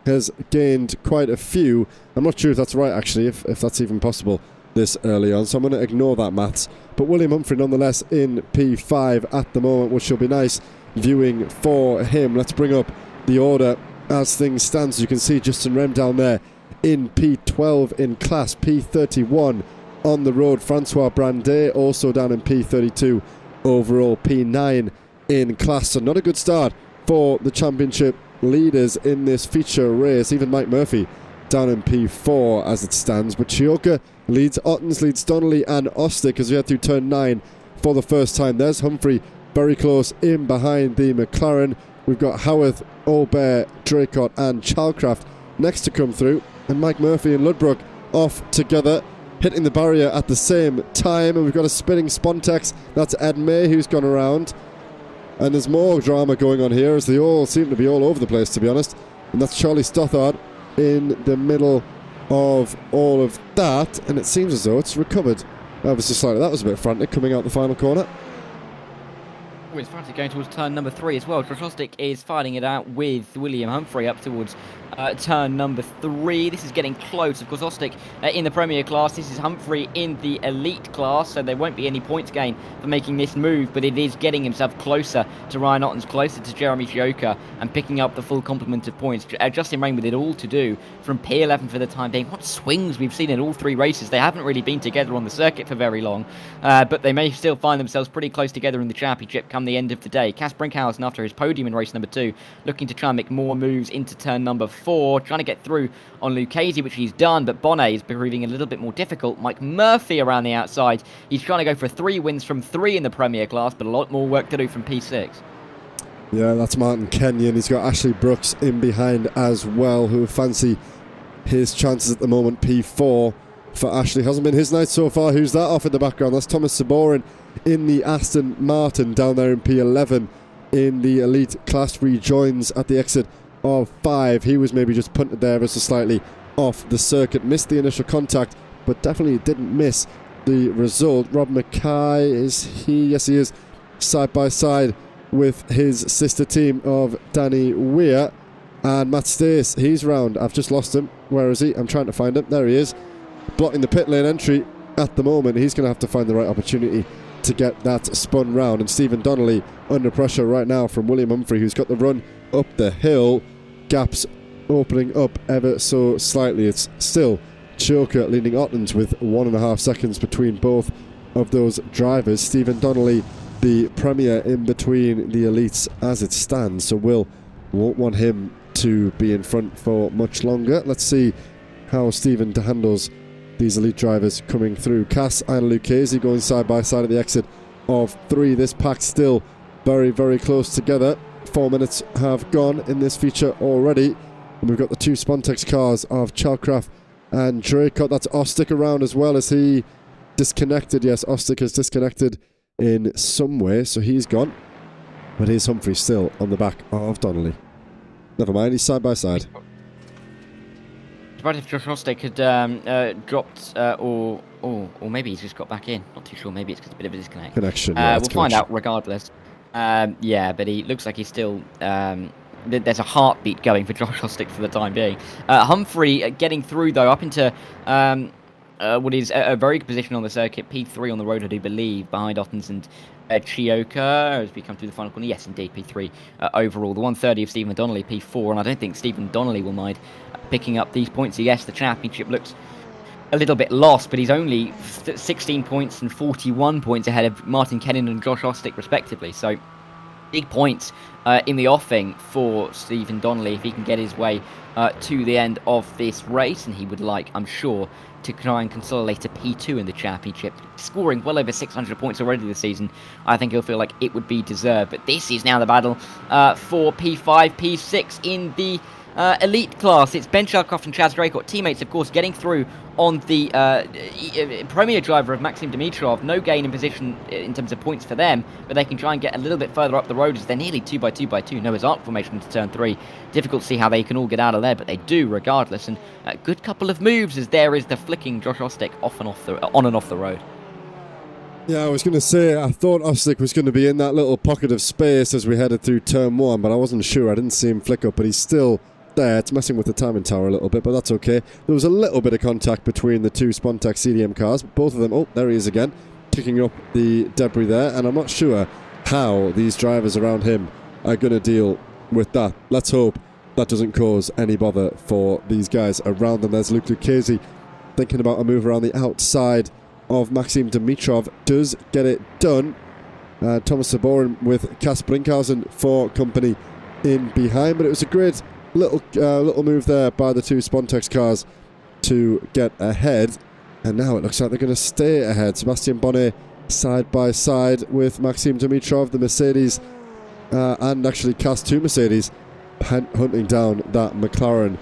has gained quite a few. I'm not sure if that's right, actually, if that's even possible this early on, so I'm going to ignore that maths. But William Humphrey, nonetheless, in P5 at the moment, which will be nice viewing for him. Let's bring up the order as things stand. So you can see Justin Rem down there in P12 in class, P31 on the road. Francois Brandet also down in P32 overall, P9 in class. So not a good start for the championship leaders in this feature race. Even Mike Murphy down in P4 as it stands. But Chioka leads Ottens, leads Donnelly and Ostick as we head through turn 9 for the first time. There's Humphrey very close in behind the McLaren. We've got Howarth, Aubert, Draycott and Chalcraft next to come through. And Mike Murphy and Ludbrook off together, hitting the barrier at the same time. And we've got a spinning Spontex. That's Ed May who's gone around. And there's more drama going on here as they all seem to be all over the place, to be honest. And that's Charlie Stothard in the middle of all of that. And it seems as though it's recovered ever so slightly. That was a bit frantic coming out the final corner. Oh, it's frantic going towards turn number 3 as well. Josh Ostick is fighting it out with William Humphrey up towards turn number 3. This is getting close. Of course, Ostick in the Premier class. This is Humphrey in the Elite class, so there won't be any points gain for making this move, but it is getting himself closer to Ryan Ottens, closer to Jeremy Chioka, and picking up the full complement of points. Justin Rain with it all to do from P11 for the time being. What swings we've seen in all 3 races. They haven't really been together on the circuit for very long, but they may still find themselves pretty close together in the championship come the end of the day. Cass Brinkhausen, after his podium in race number 2, looking to try and make more moves into turn number 4, trying to get through on Lucchese, which he's done, but Bonnet is proving a little bit more difficult. Mike Murphy around the outside. He's trying to go for 3 wins from 3 in the Premier class, but a lot more work to do from P6. Yeah, that's Martin Kenyon. He's got Ashley Brooks in behind as well, who fancy his chances at the moment. P4 for Ashley. Hasn't been his night so far. Who's that off in the background? That's Thomas Saborin in the Aston Martin down there in P11 in the Elite class. Rejoins at the exit of 5. He was maybe just punted there ever so slightly off the circuit. Missed the initial contact, but definitely didn't miss the result. Rob Mackay, is he? Yes, he is. Side by side with his sister team of Danny Weir. And Matt Stace, he's round. I've just lost him. Where is he? I'm trying to find him. There he is. Blocking the pit lane entry at the moment. He's going to have to find the right opportunity to get that spun round. And Stephen Donnelly under pressure right now from William Humphrey, who's got the run up the hill. Gaps opening up ever so slightly. It's still Chioka leading Ottens with 1.5 seconds between both of those drivers. Stephen Donnelly, the Premier in between the elites as it stands, so Will won't want him to be in front for much longer. Let's see how Stephen handles these elite drivers coming through. Cass and Lucchese going side by side at the exit of 3. This pack still very, very close together. 4 minutes have gone in this feature already, and we've got the 2 Spontex cars of Chalcraft and Draycott. That's Ostick around as well. As he disconnected? Yes, Ostick is disconnected in some way, so he's gone. But here's Humphrey still on the back of Donnelly. Never mind, he's side by side. Surprised if Josh Ostick had dropped, or maybe he's just got back in. Not too sure. Maybe it's because a bit of a disconnect. Connection. Yeah, we'll find out regardless. Yeah, but he looks like he's still. There's a heartbeat going for Josh Ostick for the time being. Humphrey getting through though up into what is a very good position on the circuit. P3 on the road, I do believe, behind Ottens and Chioka as we come through the final corner. Yes, indeed, P3 overall. The 130 of Stephen Donnelly, P4, and I don't think Stephen Donnelly will mind picking up these points. Yes, the championship looks a little bit lost, but he's only 16 points and 41 points ahead of Martin Kenyon and Josh Ostick, respectively. So big points in the offing for Stephen Donnelly if he can get his way to the end of this race, and he would like, I'm sure, to try and consolidate a P2 in the championship, scoring well over 600 points already this season. I think he'll feel like it would be deserved, but this is now the battle for P5, P6 in the elite class. It's Ben Sharkoff and Chaz Draycott, teammates, of course, getting through on the premier driver of Maxim Dimitrov. No gain in position in terms of points for them, but they can try and get a little bit further up the road as they're nearly 2x2x2. Noah's Ark formation into turn 3. Difficult to see how they can all get out of there, but they do regardless. And a good couple of moves as there is the flicking Josh Ostick on and off the road. Yeah, I was going to say, I thought Oslick was going to be in that little pocket of space as we headed through turn 1, but I wasn't sure. I didn't see him flick up, but he's still there. It's messing with the timing tower a little bit, but that's okay. There was a little bit of contact between the two Spontex CDM cars. Both of them, oh, there he is again, kicking up the debris there, and I'm not sure how these drivers around him are going to deal with that. Let's hope that doesn't cause any bother for these guys around them. There's Luke Lucchese thinking about a move around the outside of Maxim Dimitrov, does get it done. Thomas Saborin with Kas Brinkhausen for company in behind, but it was a great little move there by the two Spontex cars to get ahead, and now it looks like they're going to stay ahead. Sebastian Bonnet side by side with Maxim Dimitrov, the Mercedes, and actually Kas 2 Mercedes hunting down that McLaren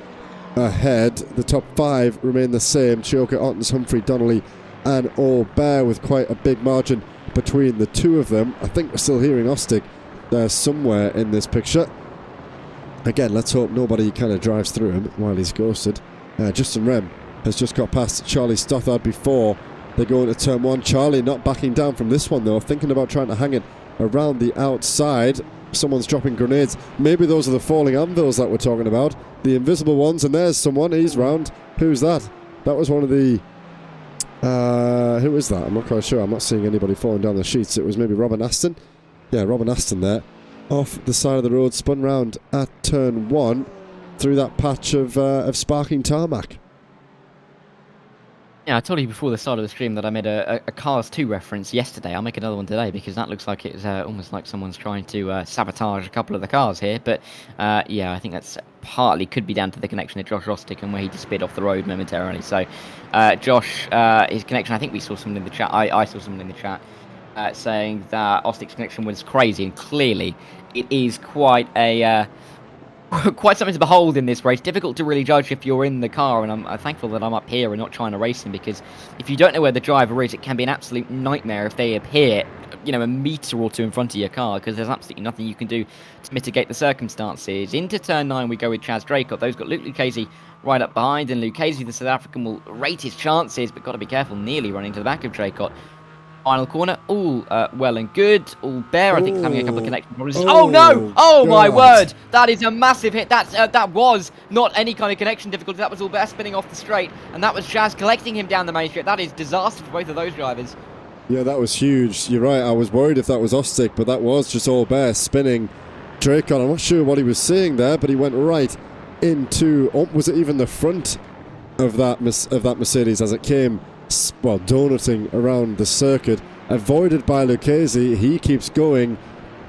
ahead. The top 5 remain the same: Chioka, Ottens, Humphrey, Donnelly and Aubert, with quite a big margin between the two of them. I think we're still hearing Ostig there somewhere in this picture. Again, let's hope nobody kind of drives through him while he's ghosted. Justin Rem has just got past Charlie Stothard before they go into turn 1. Charlie not backing down from this one though, thinking about trying to hang it around the outside. Someone's dropping grenades. Maybe those are the falling anvils that we're talking about, the invisible ones, and there's someone. He's round. Who's that? That was one of the... who is that? I'm not quite sure. I'm not seeing anybody falling down the sheets. It was maybe Robin Aston. Yeah, Robin Aston there. Off the side of the road, spun round at turn 1 through that patch of sparking tarmac. Yeah, I told you before the start of the stream that I made a Cars 2 reference yesterday. I'll make another one today because that looks like it's almost like someone's trying to sabotage a couple of the cars here. But yeah, I think that's partly could be down to the connection of Josh Ostick and where he disappeared off the road momentarily. So Josh, his connection, I think we saw someone in the chat. I saw someone in the chat saying that Ostick's connection was crazy, and clearly it is quite a... quite something to behold in this race. Difficult to really judge if you're in the car, and I'm thankful that I'm up here and not trying to race him, because if you don't know where the driver is, it can be an absolute nightmare if they appear, you know, a metre or two in front of your car, because there's absolutely nothing you can do to mitigate the circumstances. Into turn 9 we go with Chaz Draycott. Those got Luke Lucchese right up behind, and Lucchese, the South African, will rate his chances, but got to be careful, nearly running to the back of Draycott. Final corner, all well and good. All bare, I think, is having a couple of connection problems. Oh no! Oh God. My word! That is a massive hit. That was not any kind of connection difficulty. That was all bare spinning off the straight, and that was Chaz collecting him down the main straight. That is disaster for both of those drivers. Yeah, that was huge. You're right. I was worried if that was Ostick, but that was just all bare spinning Draycott. I'm not sure what he was seeing there, but he went right into. Oh, was it even the front of that Mercedes as it came? Well, donuting around the circuit, avoided by Lucchese. He keeps going,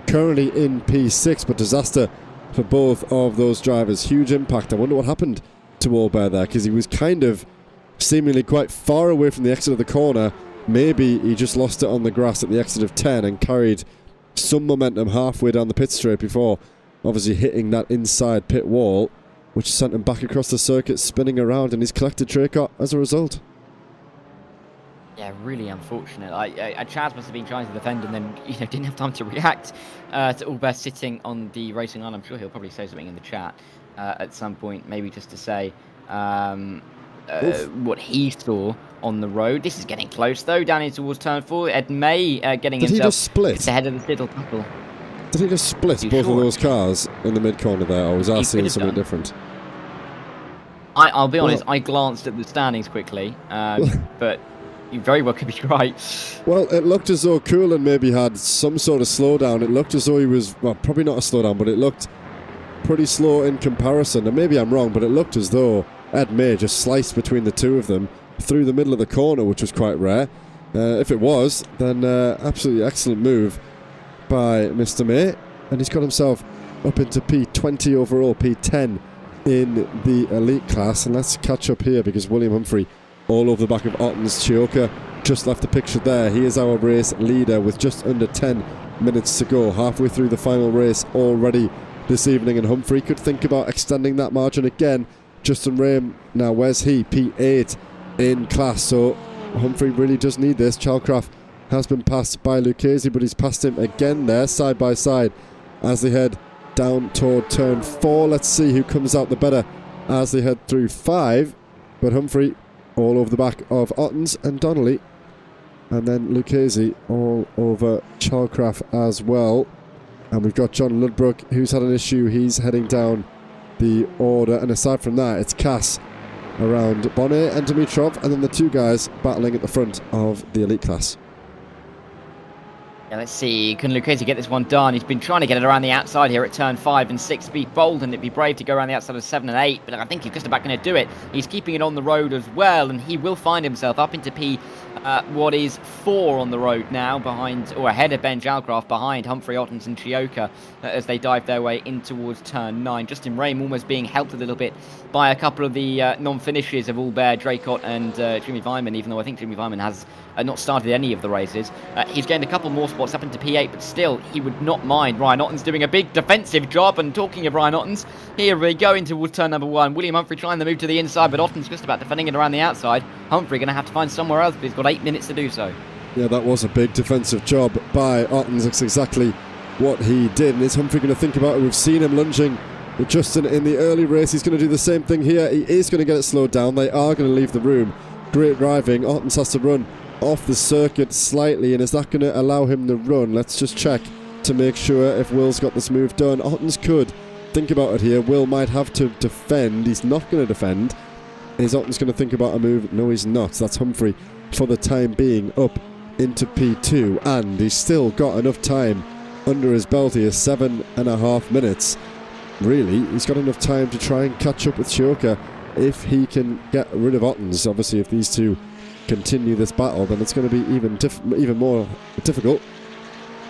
currently in P6, but disaster for both of those drivers. Huge impact. I wonder what happened to Aubert there, because he was kind of seemingly quite far away from the exit of the corner. Maybe he just lost it on the grass at the exit of 10 and carried some momentum halfway down the pit straight before obviously hitting that inside pit wall, which sent him back across the circuit, spinning around, and he's collected Draycott as a result. Yeah, really unfortunate. Chaz must have been trying to defend and then, you know, didn't have time to react to Aubert sitting on the racing line. I'm sure he'll probably say something in the chat at some point, maybe just to say what he saw on the road. This is getting close, though, down in towards turn 4. Ed May getting himself... Did he just split? Ahead of the little couple. Did he just split both of those cars in the mid-corner there, or was I seeing something different? I'll be honest, I glanced at the standings quickly, but... You very well could be right. Well, it looked as though Coolan maybe had some sort of slowdown. It looked as though he was, well, probably not a slowdown, but it looked pretty slow in comparison. And maybe I'm wrong, but it looked as though Ed May just sliced between the two of them through the middle of the corner, which was quite rare. If it was, then absolutely excellent move by Mr. May. And he's got himself up into P20 overall, P10 in the elite class. And let's catch up here, because William Humphrey all over the back of Ottens. Chioka just left the picture there. He is our race leader with just under 10 minutes to go. Halfway through the final race already this evening, and Humphrey could think about extending that margin again. Justin Rame, now where's he? P8 in class, so Humphrey really does need this. Chalcraft has been passed by Lucchese, but he's passed him again there, side by side, as they head down toward turn 4. Let's see who comes out the better as they head through 5, but Humphrey all over the back of Ottens and Donnelly. And then Lucchese all over Chalcraft as well. And we've got John Ludbrook, who's had an issue. He's heading down the order. And aside from that, it's Cass around Bonnet and Dimitrov. And then the two guys battling at the front of the elite class. Yeah, let's see. Can Lucchese get this one done? He's been trying to get it around the outside here at turn 5 and 6. Be bold and it'd be brave to go around the outside of 7 and 8, but I think he's just about going to do it. He's keeping it on the road as well, and he will find himself up into what is 4 on the road now, behind, or ahead of Ben Jalcraft, behind Humphrey, Ottens and Chioka as they dive their way in towards turn 9. Justin Rame almost being helped a little bit by a couple of the non-finishes of Albert, Draycott and Jimmy Vyman, even though I think Jimmy Vyman has not started any of the races. He's gained a couple more spots up into P8, but still, he would not mind. Ryan Ottens doing a big defensive job, and talking of Ryan Ottens, here we go into turn number 1. William Humphrey trying to move to the inside, but Ottens just about defending it around the outside. Humphrey going to have to find somewhere else, but he's got 8 minutes to do so. Yeah, that was a big defensive job by Ottens. That's exactly what he did. And is Humphrey going to think about it? We've seen him lunging with Justin in the early race. He's going to do the same thing here. He is going to get it slowed down. They are going to leave the room. Great driving. Ottens has to run off the circuit slightly, and is that going to allow him to run? Let's just check to make sure if Will's got this move done. Ottens could think about it here. Will might have to defend. He's not going to defend. Is Ottens going to think about a move? No, he's not. That's Humphrey for the time being up into P2, and he's still got enough time under his belt here, 7.5 minutes. Really, he's got enough time to try and catch up with Chioka if he can get rid of Ottens. Obviously, if these two continue this battle, then it's going to be even more difficult.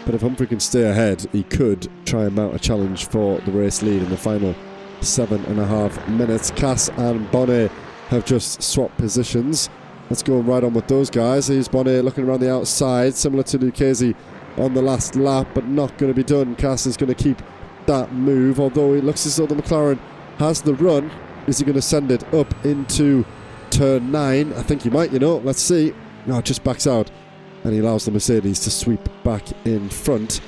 But if Humphrey can stay ahead, he could try and mount a challenge for the race lead in the final 7.5 minutes. Cass and Bonnet have just swapped positions. Let's go right on with those guys. Here's Bonnet looking around the outside, similar to Lucchese on the last lap, but not going to be done. Cass is going to keep that move, although it looks as though the McLaren has the run. Is he going to send it up into turn 9? I think he might, Let's see. No, it just backs out, and he allows the Mercedes to sweep back in front.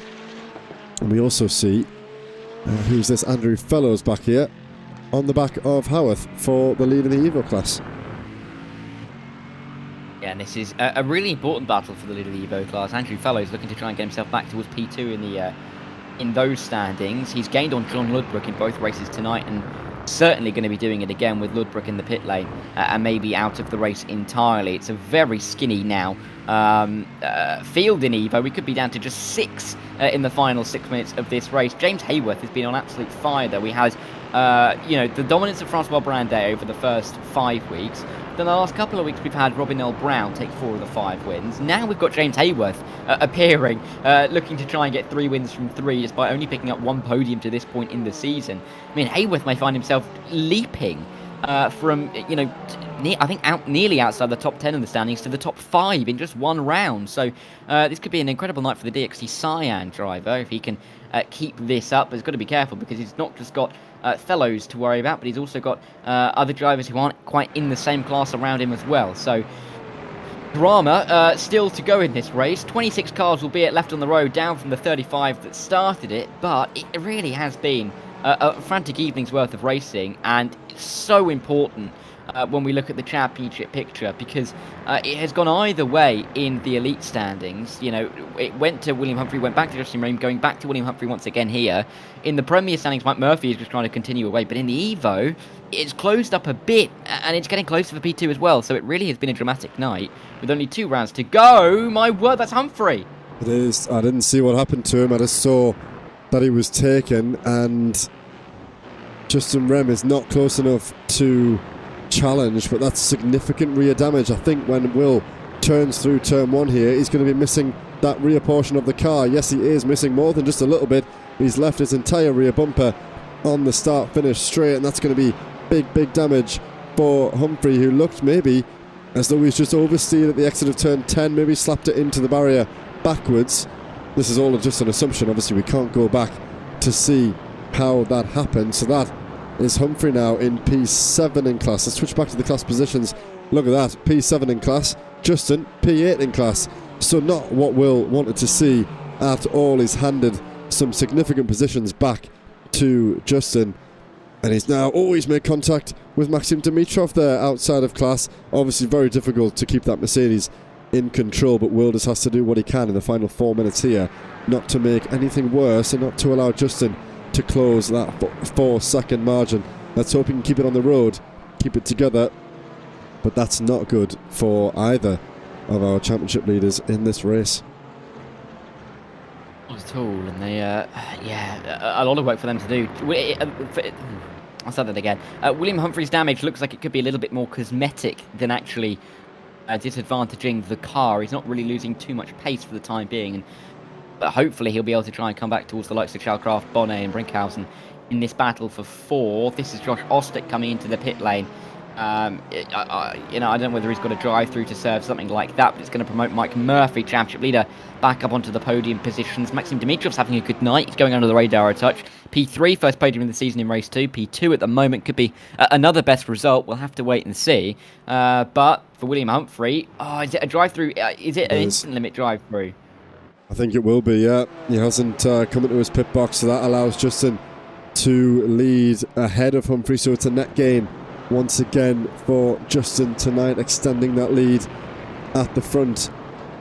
And we also see, who's this? Andrew Fellows back here on the back of Howarth for the lead in the Evo class. Yeah, and this is a really important battle for the lead of the Evo class. Andrew Fellows looking to try and get himself back towards P2 in those standings. He's gained on John Ludbrook in both races tonight, and certainly going to be doing it again with Ludbrook in the pit lane and maybe out of the race entirely. It's a very skinny now field in Evo. We could be down to just 6 in the final 6 minutes of this race. James Hayworth has been on absolute fire though. We had the dominance of Francois Brandet over the first 5 weeks. Then the last couple of weeks we've had Robin L. Brown take 4 of the 5 wins. Now we've got James Hayworth appearing, looking to try and get 3 wins from 3 despite only picking up 1 podium to this point in the season. I mean, Hayworth may find himself leaping from, I think nearly outside the top 10 in the standings to the top 5 in just 1 round. So this could be an incredible night for the DXT Cyan driver if he can keep this up. But he's got to be careful because he's not just got Fellows to worry about, but he's also got other drivers who aren't quite in the same class around him as well. So drama still to go in this race. 26 cars will be left on the road, down from the 35 that started it, but it really has been a frantic evening's worth of racing, and it's so important when we look at the championship picture, because it has gone either way in the elite standings. It went to William Humphrey, went back to Justin Rame, going back to William Humphrey once again here. In the Premier standings, Mike Murphy is just trying to continue away, but in the Evo, it's closed up a bit, and it's getting closer for P2 as well, so it really has been a dramatic night, with only 2 rounds to go. My word, that's Humphrey! It is. I didn't see what happened to him. I just saw that he was taken, and Justin Rem is not close enough to challenge, but that's significant rear damage. I think when Will turns through turn 1 here, he's going to be missing that rear portion of the car. Yes, he is missing more than just a little bit. He's left his entire rear bumper on the start-finish straight, and that's going to be big damage for Humphrey, who looked maybe as though he's just oversteered at the exit of turn 10, maybe slapped it into the barrier backwards. This is all just an assumption. Obviously, we can't go back to see how that happened. So that is Humphrey now in P7 in class. Let's switch back to the class positions. Look at that, P7 in class, Justin P8 in class. So not what Will wanted to see at all. He's handed some significant positions back to Justin, and he's now always made contact with Maxim Dimitrov there outside of class. Obviously very difficult to keep that Mercedes in control, but Will just has to do what he can in the final 4 minutes here, not to make anything worse and not to allow Justin to close that 4-second margin. Let's hope he can keep it on the road, keep it together, but that's not good for either of our championship leaders in this race. Not at all, and they, a lot of work for them to do. I'll say that again. William Humphrey's damage looks like it could be a little bit more cosmetic than actually disadvantaging the car. He's not really losing too much pace for the time being, but hopefully he'll be able to try and come back towards the likes of Shellcraft, Bonnet and Brinkhausen in this battle for 4th. This is Josh Ostick coming into the pit lane. I don't know whether he's got a drive through to serve something like that, but it's going to promote Mike Murphy, championship leader, back up onto the podium positions. Maxim Dimitrov's having a good night. He's going under the radar a touch. P3, first podium of the season in race 2. P2 at the moment could be another best result. We'll have to wait and see. But for William Humphrey, is it a drive through? Is it an instant limit drive through? I think it will be, yeah. He hasn't come into his pit box, so that allows Justin to lead ahead of Humphrey, so it's a net gain once again for Justin tonight, extending that lead at the front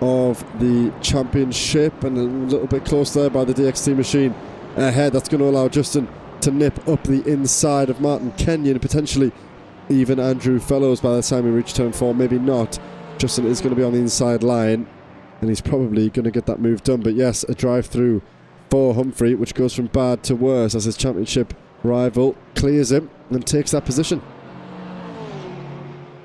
of the championship, and a little bit close there by the DXT machine ahead. That's going to allow Justin to nip up the inside of Martin Kenyon, potentially even Andrew Fellows by the time we reach turn 4. Maybe not. Justin is going to be on the inside line, and he's probably going to get that move done. But yes, a drive through for Humphrey, which goes from bad to worse as his championship rival clears him and takes that position.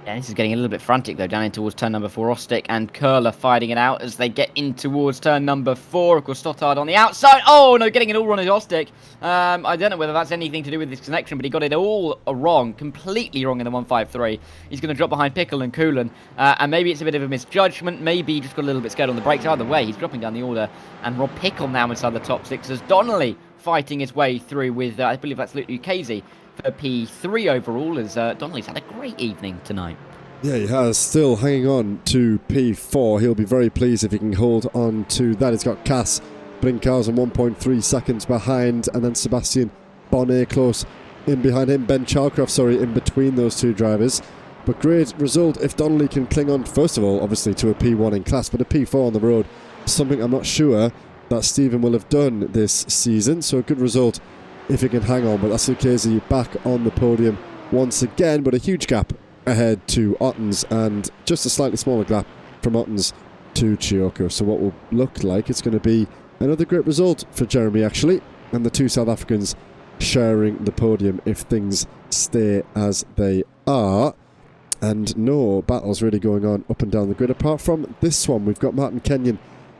Yeah, this is getting a little bit frantic though, down in towards turn number 4. Ostick and Curler fighting it out as they get in towards turn number 4. Of course, Stottard on the outside. Oh no, getting it all wrong as Ostick. I don't know whether that's anything to do with this connection, but he got it all wrong, completely wrong in the 153. He's going to drop behind Pickle and Coolan, and maybe it's a bit of a misjudgment. Maybe he just got a little bit scared on the brakes. Either way, he's dropping down the order, and Rob Pickle now inside the top 6 as Donnelly fighting his way through with, I believe that's Luke Lucchese for P3 overall, as Donnelly's had a great evening tonight. Yeah, he has. Still hanging on to P4. He'll be very pleased if he can hold on to that. He's got Cass Brinkhausen 1.3 seconds behind, and then Sebastian Bonnet close in behind him. Ben Chalcroft, in between those two drivers. But great result if Donnelly can cling on, first of all, obviously, to a P1 in class, but a P4 on the road. Something I'm not sure that Stephen will have done this season. So a good result if he can hang on. But that's Lucchese back on the podium once again, but a huge gap ahead to Ottens, and just a slightly smaller gap from Ottens to Chioka. So what will look like it's going to be another great result for Jeremy, actually, and the two South Africans sharing the podium if things stay as they are. And no battles really going on up and down the grid apart from this one. We've got Martin Kenyon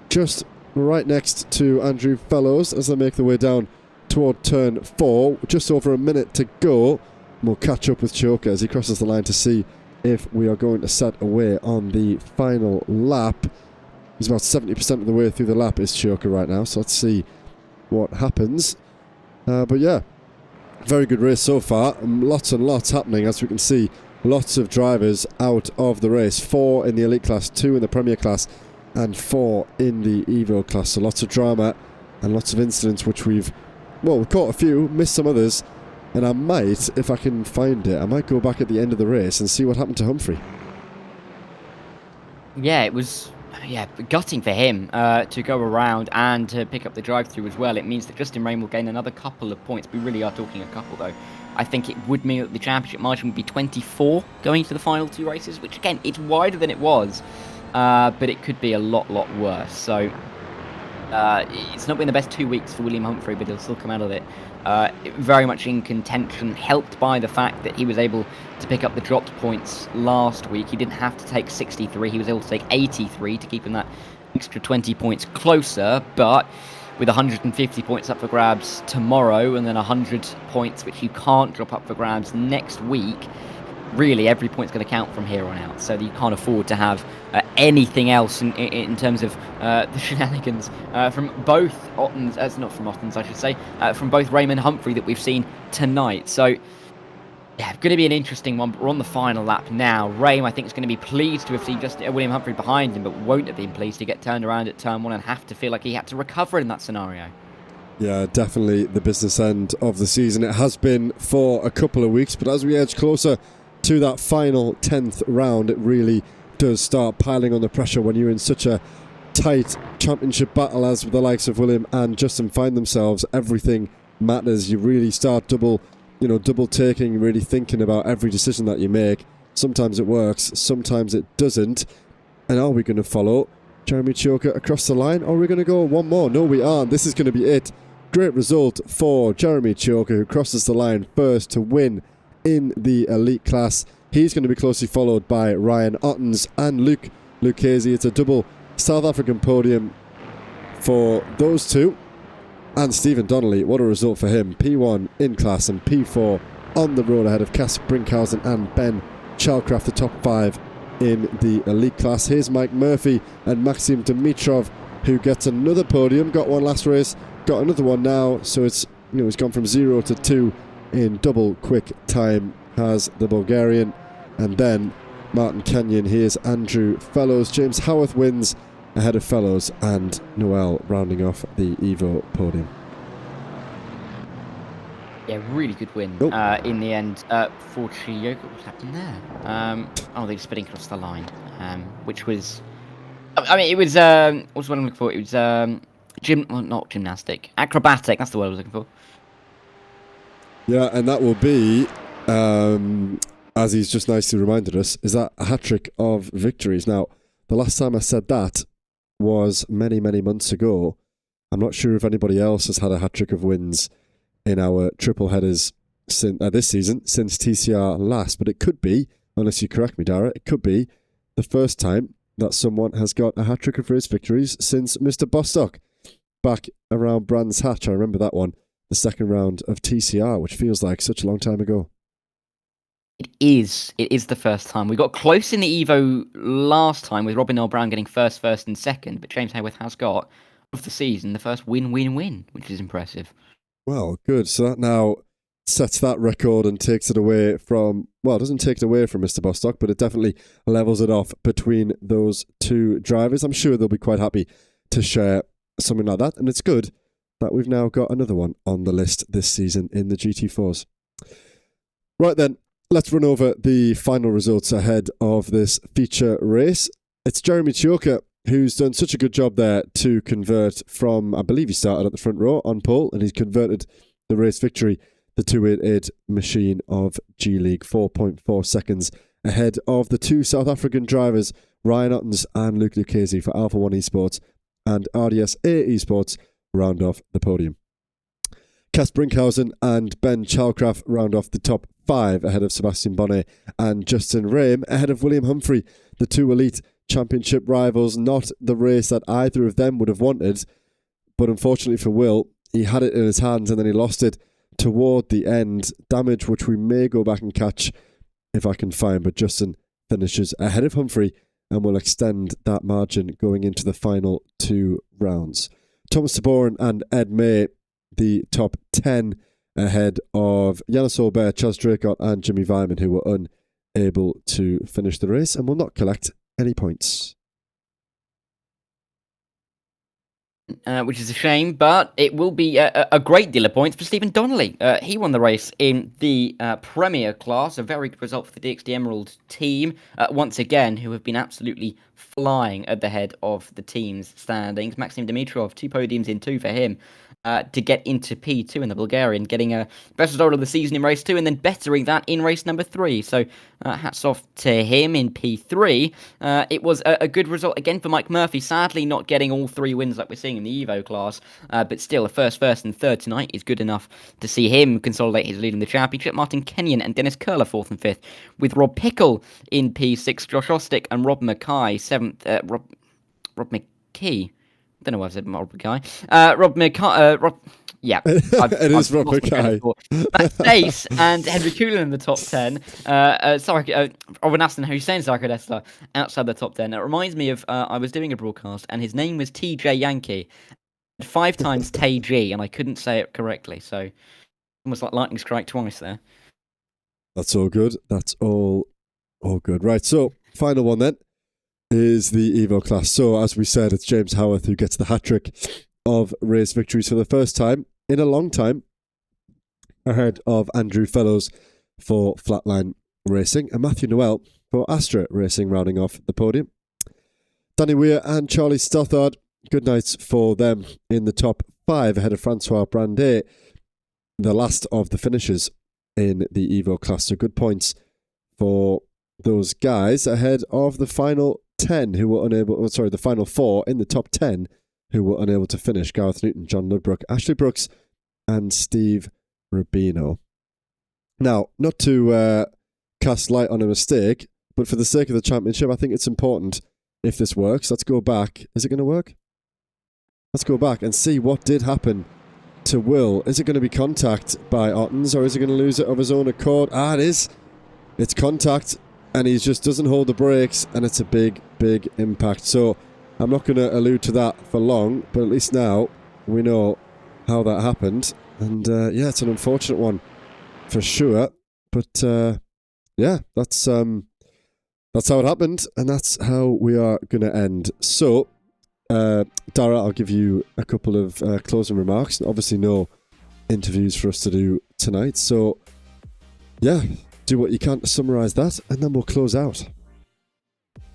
just right next to Andrew Fellows as they make their way down toward turn 4. Just over a minute to go. We'll catch up with Chioka as he crosses the line to see if we are going to set away on the final lap. He's about 70% of the way through the lap is Chioka right now, so let's see what happens. But yeah, very good race so far. Lots and lots happening, as we can see. Lots of drivers out of the race. 4 in the elite class, 2 in the premier class, and 4 in the Evo class. So lots of drama and lots of incidents, which we've caught a few, missed some others. And I might, if I can find it, I might go back at the end of the race and see what happened to Humphrey. Yeah, it was gutting for him to go around and to pick up the drive-through as well. It means that Justin Rain will gain another couple of points. We really are talking a couple, though. I think it would mean that the championship margin would be 24 going to the final 2 races, which, again, it's wider than it was, but it could be a lot worse. So it's not been the best 2 weeks for William Humphrey, but he'll still come out of it very much in contention, helped by the fact that he was able to pick up the dropped points last week. He didn't have to take 63, he was able to take 83 to keep him that extra 20 points closer, but with 150 points up for grabs tomorrow and then 100 points which you can't drop up for grabs next week, really every point's going to count from here on out, so you can't afford to have anything else in terms of the shenanigans from both Ottens, not from Ottens I should say, from both Raymond Humphrey that we've seen tonight. So yeah, going to be an interesting one, but we're on the final lap now. Raym, I think, is going to be pleased to have seen just William Humphrey behind him, but won't have been pleased to get turned around at turn 1 and have to feel like he had to recover in that scenario. Yeah, definitely the business end of the season. It has been for a couple of weeks, but as we edge closer to that final 10th round, it really does start piling on the pressure when you're in such a tight championship battle as the likes of William and Justin find themselves. Everything matters. You really start double taking, really thinking about every decision that you make. Sometimes it works, sometimes it doesn't. And are we going to follow Jeremy Chioka across the line, or are we going to go one more? No, we aren't. This is going to be it. Great result for Jeremy Chioka, who crosses the line first to win in the elite class. He's going to be closely followed by Ryan Ottens and Luke Lucchese. It's a double South African podium for those two. And Stephen Donnelly, what a result for him. P1 in class and P4 on the road ahead of Cass Brinkhausen and Ben Chalcraft, the top 5 in the elite class. Here's Mike Murphy and Maxim Dimitrov, who gets another podium. Got one last race, got another one now. So it's gone from 0 to 2 in double quick time, has the Bulgarian. And then Martin Kenyon. Here's Andrew Fellows. James Howarth wins ahead of Fellows, and Noel rounding off the Evo podium. Yeah, really good win in the end for Chioka. What's happened there? They're spinning across the line, which was... it was... what's what I'm looking for? It was not gymnastic. Acrobatic, that's the word I was looking for. Yeah, and that will be, as he's just nicely reminded us, is that a hat-trick of victories. Now, the last time I said that was many, many months ago. I'm not sure if anybody else has had a hat-trick of wins in our triple headers this season since TCR last, but it could be, unless you correct me, Dara, it could be the first time that someone has got a hat-trick of race victories since Mr. Bostock back around Brands Hatch. I remember that one, the second round of TCR, which feels like such a long time ago. It is the first time. We got close in the Evo last time with Robin Earl Brown getting first, and second, but James Hayworth has got, of the season, the first win-win-win, which is impressive. Well, good. So that now sets that record and takes it away from, well, it doesn't take it away from Mr. Bostock, but it definitely levels it off between those two drivers. I'm sure they'll be quite happy to share something like that, and it's good that we've now got another one on the list this season in the GT4s. Right then. Let's run over the final results ahead of this feature race. It's Jeremy Chioka who's done such a good job there to convert from, I believe he started at the front row on pole, and he's converted the race victory, the 288 machine of G League, 4.4 seconds ahead of the two South African drivers, Ryan Ottens and Luke Lucchese for Alpha 1 Esports, and RDS A Esports round off the podium. Cass Brinkhausen and Ben Chalcraft round off the top 5 ahead of Sebastian Bonnet and Justin Rame ahead of William Humphrey, the two elite championship rivals. Not the race that either of them would have wanted, but unfortunately for Will, he had it in his hands and then he lost it toward the end. Damage which we may go back and catch if I can find, but Justin finishes ahead of Humphrey and will extend that margin going into the final 2 rounds. Thomas Taboren and Ed May, the top 10 ahead of Yannis Aubert, Chaz Draycott and Jimmy Vyman, who were unable to finish the race and will not collect any points. Which is a shame, but it will be a great deal of points for Stephen Donnelly. He won the race in the Premier class, a very good result for the DXD Emerald team, once again, who have been absolutely flying at the head of the team's standings. Maxim Dimitrov, 2 podiums in 2 for him. To get into P2 in the Bulgarian, getting a best result of the season in race 2 and then bettering that in race number 3. So hats off to him in P3. It was a good result again for Mike Murphy, sadly not getting all 3 wins like we're seeing in the Evo class, but still a first and third tonight is good enough to see him consolidate his lead in the championship. Martin Kenyon and Dennis Curler 4th and 5th, with Rob Pickle in P6, Josh Ostick and Rob Mackay 7th, Rob McKee. I don't know why I said Rob Mackay. Yeah. It is Rob Mackay. Matt Stace and Henry Coolan in the top 10. Robin Aston Hussein Sarkodesta outside the top 10. It reminds me of, I was doing a broadcast and his name was TJ Yankee. 5 times TG and I couldn't say it correctly. So almost like lightning strike twice there. That's all good. That's all good. Right, so final one then is the Evo class. So as we said, it's James Howarth who gets the hat-trick of race victories for the first time in a long time, ahead of Andrew Fellows for Flatline Racing, and Matthew Noel for Astra Racing rounding off the podium. Danny Weir and Charlie Stothard, good nights for them in the top 5 ahead of Francois Brandet, the last of the finishers in the Evo class. So good points for those guys ahead of the final 10 who were unable, the final 4 in the top 10 who were unable to finish. Gareth Newton, John Ludbrook, Ashley Brooks and Steve Rubino. Now, not to cast light on a mistake, but for the sake of the championship, I think it's important if this works. Let's go back. Is it going to work? Let's go back and see what did happen to Will. Is it going to be contact by Ottens, or is he going to lose it of his own accord? It is. It's contact, and he just doesn't hold the brakes, and it's a big, big impact. So I'm not going to allude to that for long, but at least now we know how that happened. And yeah, it's an unfortunate one for sure. But yeah, that's how it happened, and that's how we are going to end. So, Dara, I'll give you a couple of closing remarks. Obviously, no interviews for us to do tonight. So, yeah, do what you can to summarise that, and then we'll close out.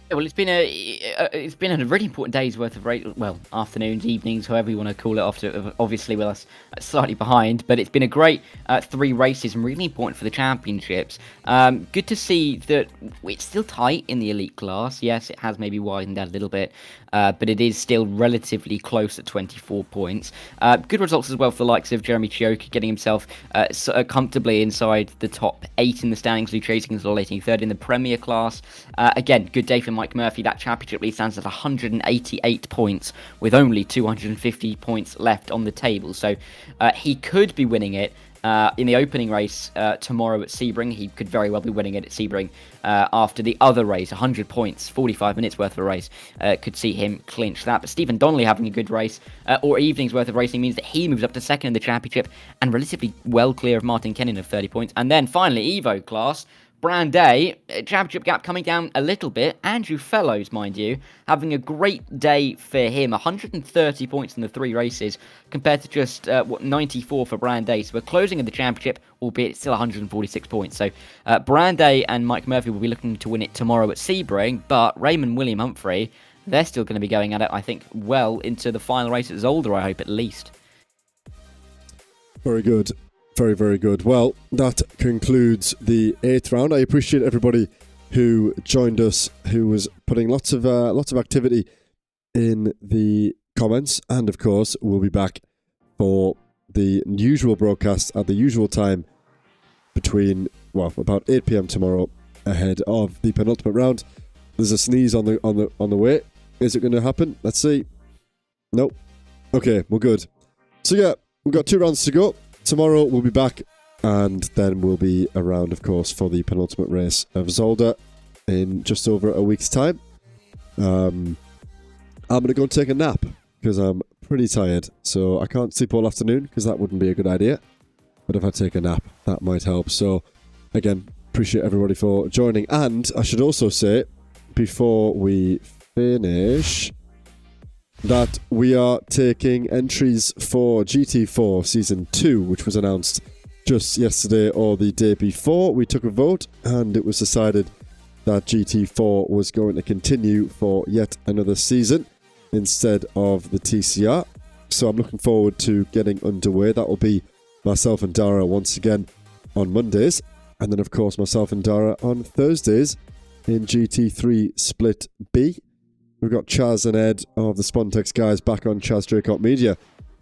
Well, it's been a really important day's worth of race. Well, afternoons, evenings, however you want to call it. After obviously with us slightly behind, but it's been a great 3 races and really important for the championships. Good to see that it's still tight in the elite class. Yes, it has maybe widened out a little bit, but it is still relatively close at 24 points. Good results as well for the likes of Jeremy Chioka getting himself comfortably inside the top 8 in the standings. Luke Chasing consolidating 3rd in the Premier class. Again, good day for Mike Murphy. That championship lead stands at 188 points with only 250 points left on the table. So he could be winning it in the opening race tomorrow at Sebring. He could very well be winning it at Sebring after the other race. 100 points, 45 minutes worth of a race could see him clinch that. But Stephen Donnelly having a good race or evening's worth of racing means that he moves up to 2nd in the championship and relatively well clear of Martin Kenyon of 30 points. And then finally, Evo class. Brandet, championship gap coming down a little bit. Andrew Fellows, mind you, having a great day for him. 130 points in the 3 races compared to just 94 for Brandet. So we're closing in the championship, albeit it's still 146 points. So Brandet and Mike Murphy will be looking to win it tomorrow at Sebring, but Raymond William Humphrey, they're still going to be going at it, I think, well into the final race at Zolder, I hope, at least. Very good. Very, very good. Well, that concludes the 8th round. I appreciate everybody who joined us, who was putting lots of activity in the comments, and of course, we'll be back for the usual broadcast at the usual time between about 8 p.m. tomorrow, ahead of the penultimate round. There's a sneeze on the way. Is it going to happen? Let's see. Nope. Okay, we're good. So yeah, we've got 2 rounds to go. Tomorrow we'll be back, and then we'll be around, of course, for the penultimate race of Zolder in just over a week's time. I'm going to go and take a nap because I'm pretty tired, so I can't sleep all afternoon because that wouldn't be a good idea. But if I take a nap, that might help. So, again, appreciate everybody for joining. And I should also say, before we finish, that we are taking entries for GT4 Season 2, which was announced just yesterday or the day before. We took a vote, and it was decided that GT4 was going to continue for yet another season instead of the TCR. So I'm looking forward to getting underway. That will be myself and Dara once again on Mondays, and then, of course, myself and Dara on Thursdays in GT3 Split B. We've got Chaz and Ed of the Spontex guys back on Chaz Draycott Media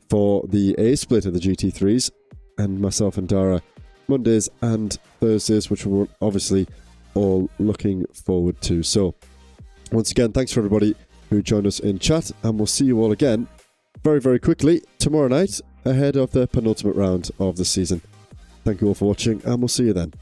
for the A split of the GT3s, and myself and Dara Mondays and Thursdays, which we're obviously all looking forward to. So, once again, thanks for everybody who joined us in chat, and we'll see you all again very, very quickly tomorrow night ahead of the penultimate round of the season. Thank you all for watching, and we'll see you then.